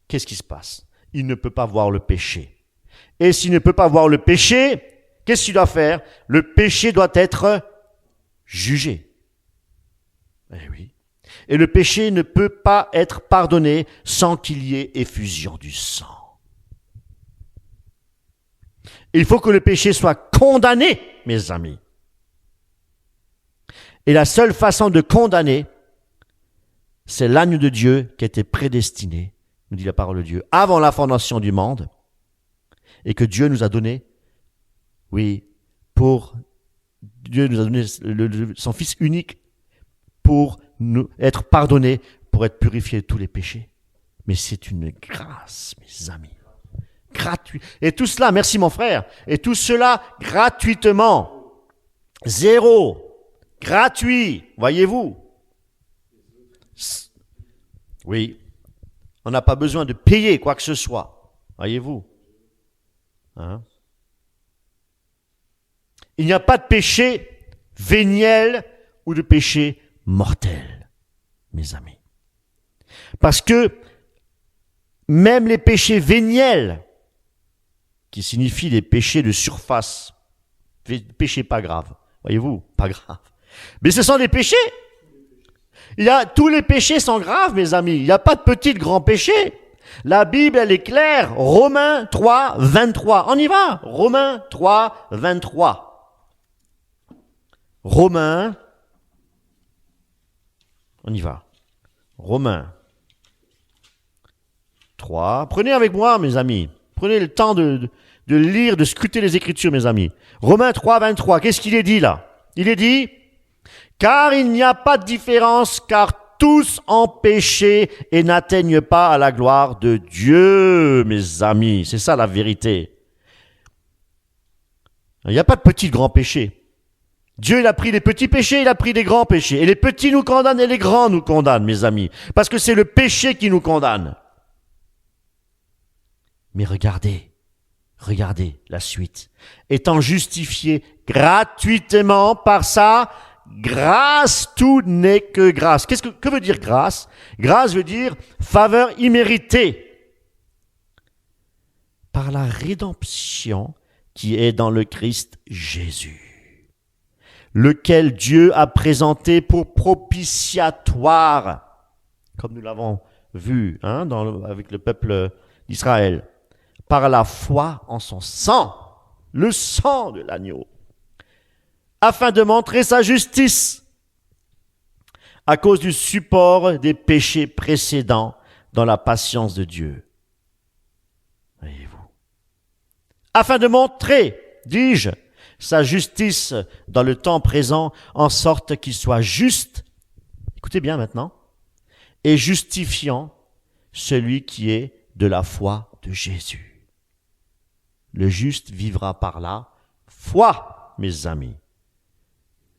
C: qu'est-ce qui se passe? Il ne peut pas voir le péché. Et s'il ne peut pas voir le péché, qu'est-ce qu'il doit faire? Le péché doit être jugé. Eh oui. Et le péché ne peut pas être pardonné sans qu'il y ait effusion du sang. Il faut que le péché soit condamné, mes amis. Et la seule façon de condamner, c'est l'agneau de Dieu qui a été prédestiné, nous dit la parole de Dieu, avant la fondation du monde, et que Dieu nous a donné, oui, Dieu nous a donné son Fils unique pour nous être pardonnés, pour être purifiés de tous les péchés. Mais c'est une grâce, mes amis. Gratuit. Et tout cela, merci mon frère, et tout cela gratuitement. Zéro. Gratuit, voyez-vous. Oui, on n'a pas besoin de payer quoi que ce soit, voyez-vous. Hein? Il n'y a pas de péché véniel ou de péché mortel, mes amis. Parce que même les péchés véniels, qui signifient les péchés de surface, péchés pas graves, voyez-vous, pas graves. Mais ce sont des péchés. Tous les péchés sont graves, mes amis. Il n'y a pas de petits, de grands péchés. La Bible, elle est claire. Romains 3, 23. On y va. Romains 3, 23. Romains. On y va. Romains 3. Prenez avec moi, mes amis. Prenez le temps de lire, de scruter les Écritures, mes amis. Romains 3, 23. Qu'est-ce qu'il est dit là? Il est dit, car il n'y a pas de différence, car tous ont péché et n'atteignent pas à la gloire de Dieu, mes amis. C'est ça la vérité. Il n'y a pas de petits, de grands péchés. Dieu, il a pris les petits péchés, il a pris les grands péchés. Et les petits nous condamnent et les grands nous condamnent, mes amis. Parce que c'est le péché qui nous condamne. Mais regardez la suite. Étant justifié gratuitement par sa grâce, tout n'est que grâce. Que veut dire grâce? Grâce veut dire faveur imméritée. Par la rédemption qui est dans le Christ Jésus, lequel Dieu a présenté pour propitiatoire, comme nous l'avons vu avec le peuple d'Israël, par la foi en son sang, le sang de l'agneau, afin de montrer sa justice, à cause du support des péchés précédents dans la patience de Dieu. Voyez-vous. Afin de montrer, dis-je, sa justice dans le temps présent, en sorte qu'il soit juste, écoutez bien maintenant, et justifiant celui qui est de la foi de Jésus. Le juste vivra par la foi, mes amis,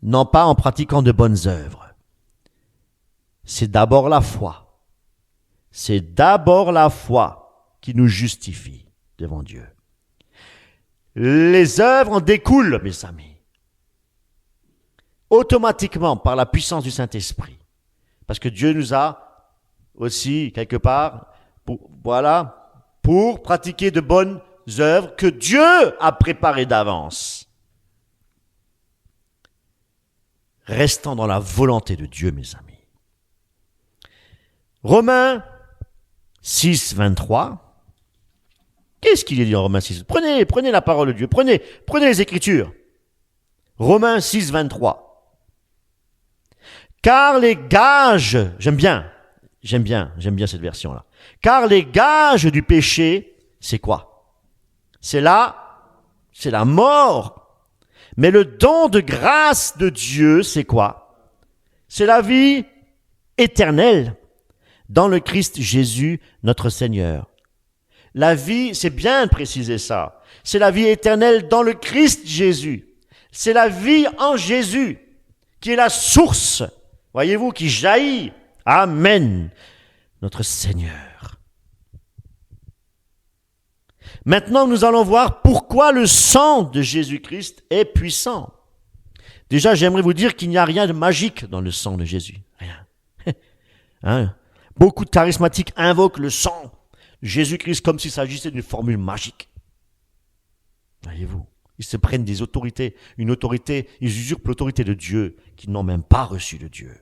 C: non pas en pratiquant de bonnes œuvres. C'est d'abord la foi. C'est d'abord la foi qui nous justifie devant Dieu. Les œuvres en découlent, mes amis, automatiquement par la puissance du Saint-Esprit. Parce que Dieu nous a aussi, quelque part, pour pratiquer de bonnes œuvres que Dieu a préparées d'avance. Restons dans la volonté de Dieu, mes amis. Romains 6, 23. Qu'est-ce qu'il est dit en Romains 6? Prenez la parole de Dieu, prenez les Écritures. Romains 6, 23. Car les gages, j'aime bien cette version-là. Car les gages du péché, c'est quoi? C'est la mort. Mais le don de grâce de Dieu, c'est quoi? C'est la vie éternelle dans le Christ Jésus, notre Seigneur. La vie, c'est bien de préciser ça. C'est la vie éternelle dans le Christ Jésus. C'est la vie en Jésus qui est la source, voyez-vous, qui jaillit. Amen, notre Seigneur. Maintenant, nous allons voir pourquoi le sang de Jésus-Christ est puissant. Déjà, j'aimerais vous dire qu'il n'y a rien de magique dans le sang de Jésus. Rien. Hein? Beaucoup de charismatiques invoquent le sang de Jésus-Christ comme s'il s'agissait d'une formule magique. Voyez-vous, ils se prennent des autorités, une autorité, ils usurpent l'autorité de Dieu qu'ils n'ont même pas reçue de Dieu.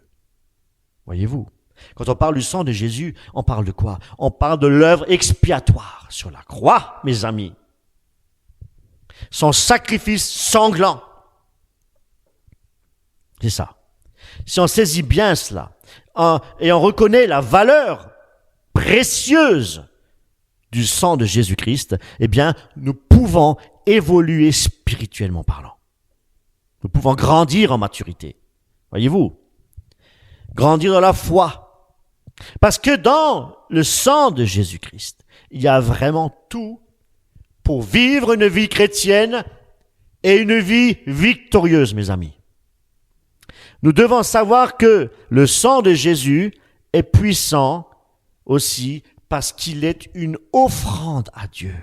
C: Voyez-vous, quand on parle du sang de Jésus, on parle de quoi? On parle de l'œuvre expiatoire sur la croix, mes amis. Son sacrifice sanglant. C'est ça. Si on saisit bien cela, et on reconnaît la valeur précieuse du sang de Jésus-Christ, eh bien, nous pouvons évoluer spirituellement parlant. Nous pouvons grandir en maturité. Voyez-vous? Grandir dans la foi. Parce que dans le sang de Jésus-Christ, il y a vraiment tout pour vivre une vie chrétienne et une vie victorieuse, mes amis. Nous devons savoir que le sang de Jésus est puissant aussi parce qu'il est une offrande à Dieu.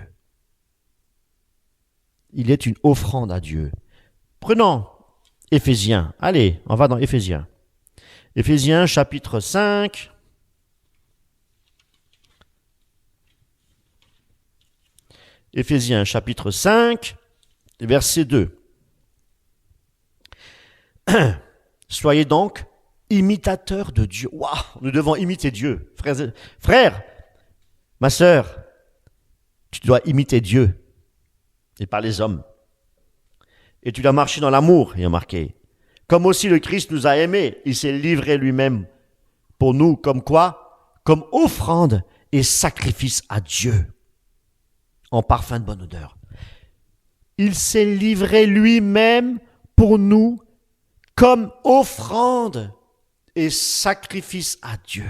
C: Il est une offrande à Dieu. Prenons Éphésiens. Allez, on va dans Éphésiens. Éphésiens chapitre 5. Éphésiens chapitre 5, verset 2. Soyez donc imitateurs de Dieu. Waouh, nous devons imiter Dieu. Frère, ma sœur, tu dois imiter Dieu et pas les hommes. Et tu dois marcher dans l'amour, il y a marqué. Comme aussi le Christ nous a aimés, il s'est livré lui-même pour nous, comme quoi? Comme offrande et sacrifice à Dieu, en parfum de bonne odeur. Il s'est livré lui-même pour nous, comme offrande et sacrifice à Dieu.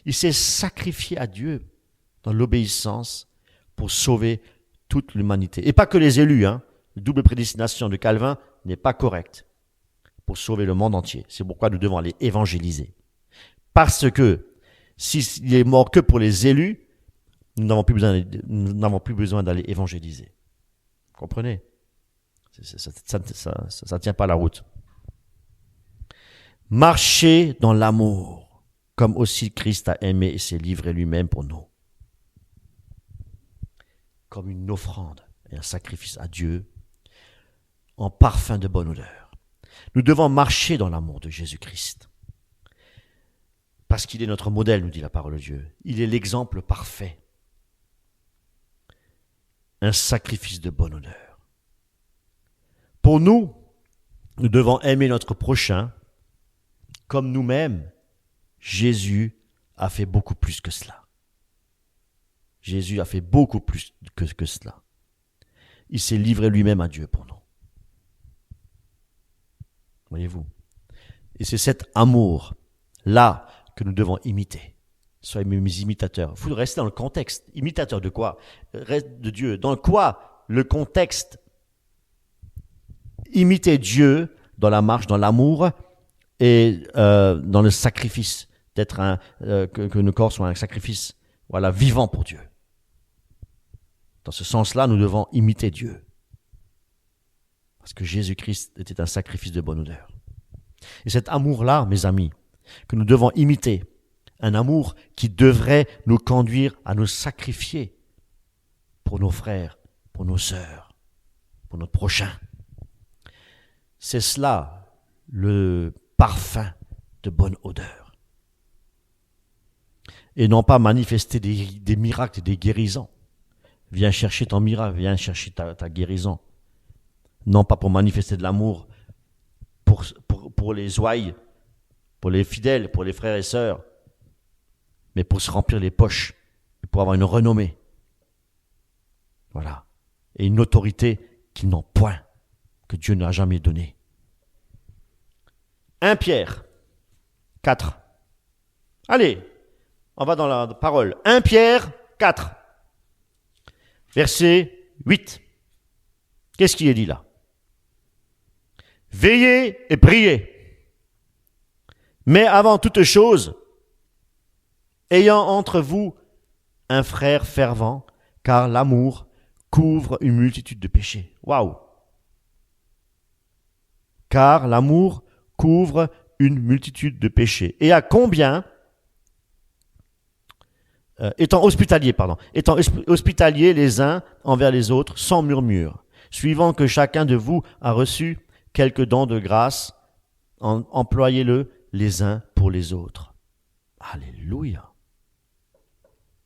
C: Il s'est sacrifié à Dieu dans l'obéissance pour sauver toute l'humanité. Et pas que les élus, hein. La double prédestination de Calvin n'est pas correcte pour sauver le monde entier. C'est pourquoi nous devons aller évangéliser. Parce que s'il est mort que pour les élus, nous n'avons plus besoin d'aller évangéliser. Vous comprenez? Ça tient pas la route. Marchez dans l'amour, comme aussi Christ a aimé et s'est livré lui-même pour nous. Comme une offrande et un sacrifice à Dieu, en parfum de bonne odeur. Nous devons marcher dans l'amour de Jésus-Christ. Parce qu'il est notre modèle, nous dit la parole de Dieu. Il est l'exemple parfait. Un sacrifice de bonne odeur. Pour nous, nous devons aimer notre prochain comme nous-mêmes. Jésus a fait beaucoup plus que cela. Jésus a fait beaucoup plus que cela. Il s'est livré lui-même à Dieu pour nous. Voyez-vous? Et c'est cet amour-là que nous devons imiter. Soyez mes imitateurs. Il faut rester dans le contexte. Imitateur de quoi? Reste de Dieu. Dans quoi? Le contexte. Imiter Dieu dans la marche, dans l'amour et dans le sacrifice. Que nos corps soient un sacrifice, voilà, vivant pour Dieu. Dans ce sens-là, nous devons imiter Dieu. Parce que Jésus-Christ était un sacrifice de bonne odeur. Et cet amour-là, mes amis, que nous devons imiter, un amour qui devrait nous conduire à nous sacrifier pour nos frères, pour nos sœurs, pour notre prochain. C'est cela, le parfum de bonne odeur. Et non pas manifester des miracles et des guérisons. Viens chercher ton miracle, viens chercher ta guérison. Non pas pour manifester de l'amour pour les ouailles, pour les fidèles, pour les frères et sœurs, mais pour se remplir les poches, pour avoir une renommée. Voilà. Et une autorité qu'ils n'ont point, que Dieu n'a jamais donnée. 1 Pierre 4. Allez, on va dans la parole. 1 Pierre 4, verset 8. Qu'est-ce qui est dit là? Veillez et priez. Mais avant toute chose, ayant entre vous un frère fervent, car l'amour couvre une multitude de péchés. Waouh! Car l'amour couvre une multitude de péchés. Et à combien, étant hospitaliers les uns envers les autres, sans murmure, suivant que chacun de vous a reçu quelques dons de grâce, employez-le les uns pour les autres. Alléluia.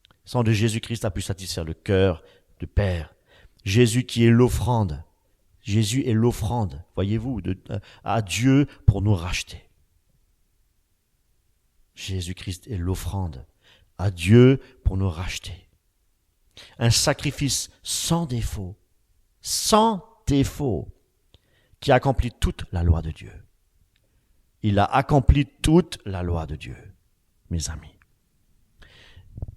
C: Le sang de Jésus-Christ a pu satisfaire le cœur du Père. Jésus qui est l'offrande. Jésus est l'offrande, voyez-vous, à Dieu pour nous racheter. Jésus-Christ est l'offrande à Dieu pour nous racheter. Un sacrifice sans défaut, qui accomplit toute la loi de Dieu. Il a accompli toute la loi de Dieu, mes amis.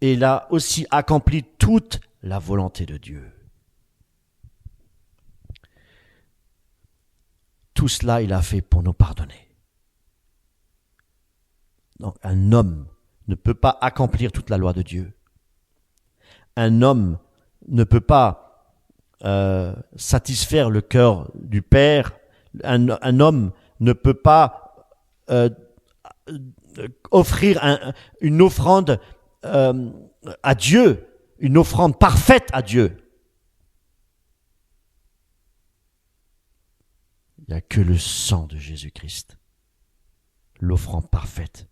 C: Et il a aussi accompli toute la volonté de Dieu. Tout cela, il a fait pour nous pardonner. Donc, un homme ne peut pas accomplir toute la loi de Dieu. Un homme ne peut pas satisfaire le cœur du Père. Un homme ne peut pas offrir une offrande à Dieu, une offrande parfaite à Dieu. Il n'y a que le sang de Jésus-Christ, l'offrande parfaite.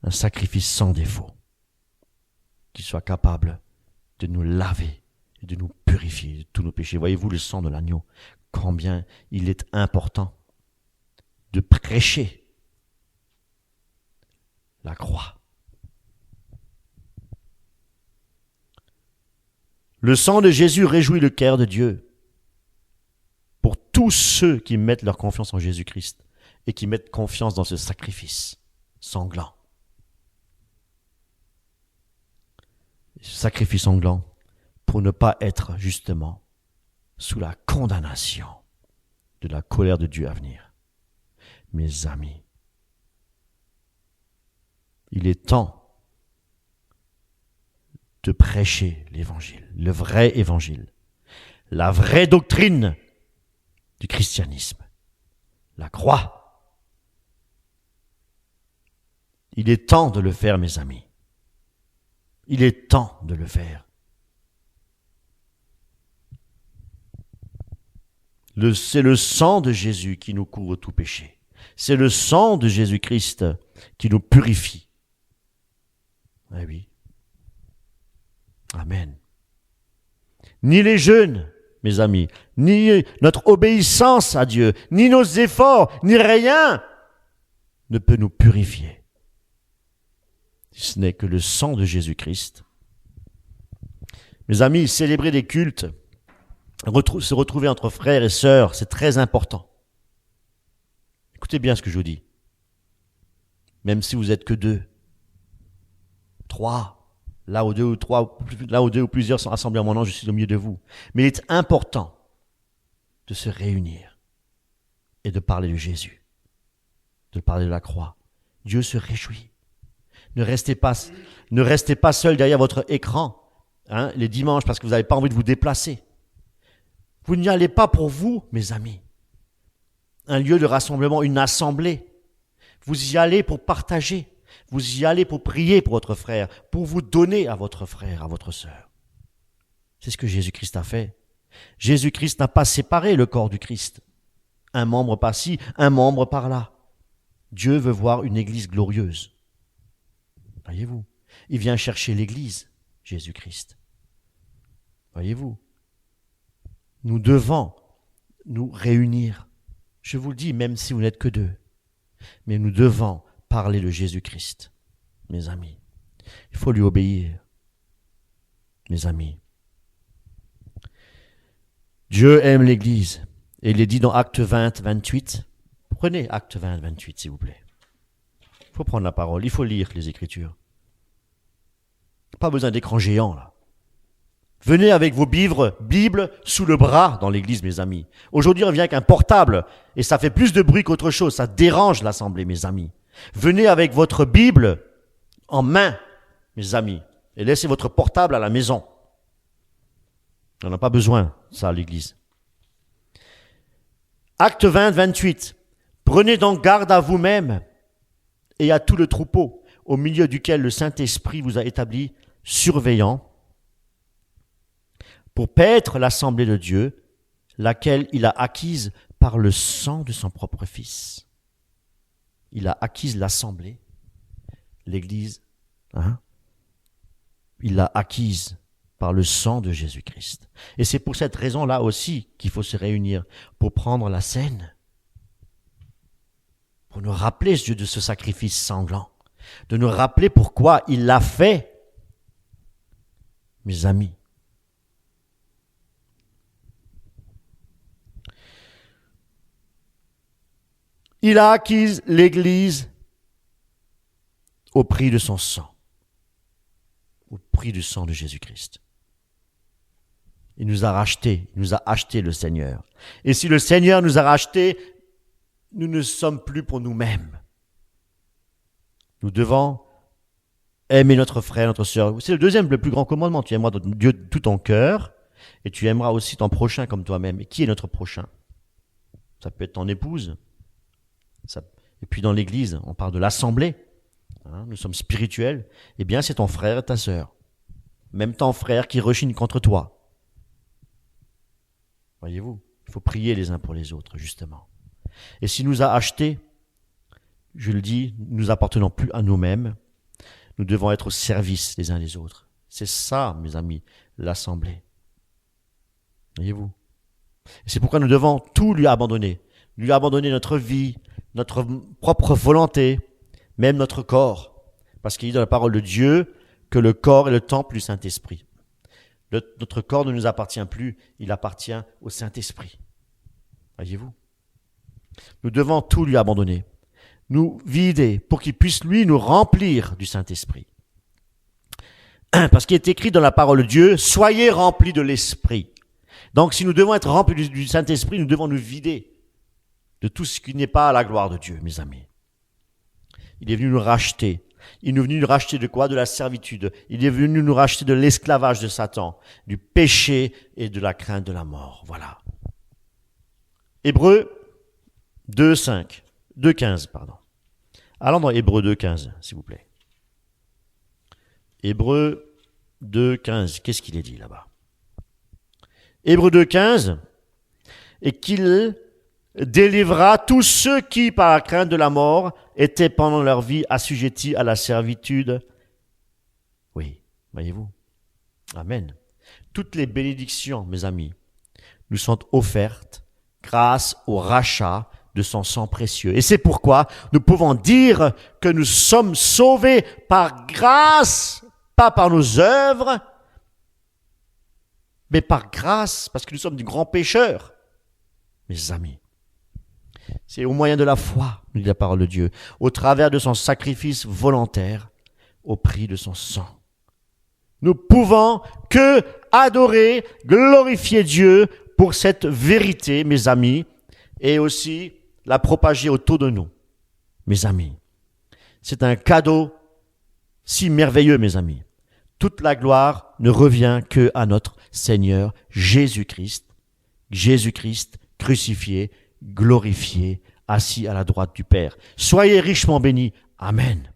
C: Un sacrifice sans défaut, qui soit capable de nous laver et de nous purifier de tous nos péchés. Voyez-vous le sang de l'agneau, combien il est important de prêcher la croix. Le sang de Jésus réjouit le cœur de Dieu pour tous ceux qui mettent leur confiance en Jésus-Christ et qui mettent confiance dans ce sacrifice sanglant. Ce sacrifice sanglant pour ne pas être justement sous la condamnation de la colère de Dieu à venir. Mes amis, il est temps de prêcher l'évangile, le vrai évangile, la vraie doctrine du christianisme, la croix. Il est temps de le faire, mes amis. Il est temps de le faire. C'est le sang de Jésus qui nous couvre tout péché. C'est le sang de Jésus-Christ qui nous purifie. Eh oui. Amen. Ni les jeûnes, mes amis, ni notre obéissance à Dieu, ni nos efforts, ni rien ne peut nous purifier. Ce n'est que le sang de Jésus-Christ. Mes amis, célébrer des cultes, se retrouver entre frères et sœurs, c'est très important. Écoutez bien ce que je vous dis. Même si vous êtes que 2, 3, là où 2 ou plusieurs sont assemblés en mon nom, je suis au milieu de vous. Mais il est important de se réunir et de parler de Jésus, de parler de la croix. Dieu se réjouit. Ne restez pas seul derrière votre écran les dimanches parce que vous n'avez pas envie de vous déplacer. Vous n'y allez pas pour vous, mes amis. Un lieu de rassemblement, une assemblée. Vous y allez pour partager. Vous y allez pour prier pour votre frère, pour vous donner à votre frère, à votre sœur. C'est ce que Jésus-Christ a fait. Jésus-Christ n'a pas séparé le corps du Christ. Un membre par-ci, un membre par-là. Dieu veut voir une église glorieuse. Voyez-vous, il vient chercher l'église, Jésus-Christ. Voyez-vous, nous devons nous réunir. Je vous le dis, même si vous n'êtes que 2. Mais nous devons parler de Jésus-Christ, mes amis. Il faut lui obéir, mes amis. Dieu aime l'Église. Et il est dit dans Acte 20, 28. Prenez Acte 20, 28, s'il vous plaît. Il faut prendre la parole, il faut lire les Écritures. Pas besoin d'écran géant, là. Venez avec vos Bibles sous le bras dans l'église, mes amis. Aujourd'hui, on vient avec un portable et ça fait plus de bruit qu'autre chose. Ça dérange l'assemblée, mes amis. Venez avec votre Bible en main, mes amis, et laissez votre portable à la maison. On n'a pas besoin de ça à l'église. Acte 20, 28. Prenez donc garde à vous-même et à tout le troupeau, au milieu duquel le Saint-Esprit vous a établi surveillant, pour paître l'assemblée de Dieu, laquelle il a acquise par le sang de son propre Fils. Il a acquise l'assemblée, l'Église, il l'a acquise par le sang de Jésus-Christ. Et c'est pour cette raison-là aussi qu'il faut se réunir, pour prendre la scène, pour nous rappeler Dieu de ce sacrifice sanglant, de nous rappeler pourquoi il l'a fait, mes amis. Il a acquis l'Église au prix de son sang, au prix du sang de Jésus-Christ. Il nous a rachetés, il nous a acheté le Seigneur. Et si le Seigneur nous a rachetés, nous ne sommes plus pour nous-mêmes. Nous devons aimer notre frère, notre sœur. C'est le plus grand commandement. Tu aimeras Dieu de tout ton cœur et tu aimeras aussi ton prochain comme toi-même. Et qui est notre prochain? Ça peut être ton épouse. Et puis dans l'église, on parle de l'assemblée. Nous sommes spirituels. Eh bien, c'est ton frère et ta sœur. Même ton frère qui rechigne contre toi. Voyez-vous, il faut prier les uns pour les autres, justement. Et s'il nous a achetés, je le dis, nous n'appartenons plus à nous-mêmes. Nous devons être au service les uns des autres. C'est ça, mes amis, l'assemblée. Voyez-vous. Et c'est pourquoi nous devons tout lui abandonner. Lui abandonner notre vie, notre propre volonté, même notre corps. Parce qu'il dit dans la parole de Dieu que le corps est le temple du Saint-Esprit. Notre corps ne nous appartient plus, il appartient au Saint-Esprit. Voyez-vous? Nous devons tout lui abandonner, nous vider pour qu'il puisse lui nous remplir du Saint-Esprit. Parce qu'il est écrit dans la parole de Dieu, soyez remplis de l'Esprit. Donc si nous devons être remplis du Saint-Esprit, nous devons nous vider de tout ce qui n'est pas à la gloire de Dieu, mes amis. Il est venu nous racheter. Il est venu nous racheter de quoi? De la servitude. Il est venu nous racheter de l'esclavage de Satan, du péché et de la crainte de la mort. Voilà. Hébreux 2:15, pardon. Allons dans Hébreux 2:15, s'il vous plaît. Hébreux 2:15, qu'est-ce qu'il est dit là-bas? Hébreux 2:15, et qu'il délivra tous ceux qui, par la crainte de la mort, étaient pendant leur vie assujettis à la servitude. Oui, voyez-vous. Amen. Toutes les bénédictions, mes amis, nous sont offertes grâce au rachat de son sang précieux. Et c'est pourquoi nous pouvons dire que nous sommes sauvés par grâce, pas par nos œuvres, mais par grâce, parce que nous sommes des grands pécheurs, mes amis. C'est au moyen de la foi, nous dit la parole de Dieu, au travers de son sacrifice volontaire, au prix de son sang. Nous pouvons que adorer, glorifier Dieu pour cette vérité, mes amis, et aussi la propager autour de nous, mes amis. C'est un cadeau si merveilleux, mes amis. Toute la gloire ne revient que à notre Seigneur Jésus-Christ. Jésus-Christ crucifié, glorifié, assis à la droite du Père. Soyez richement bénis. Amen.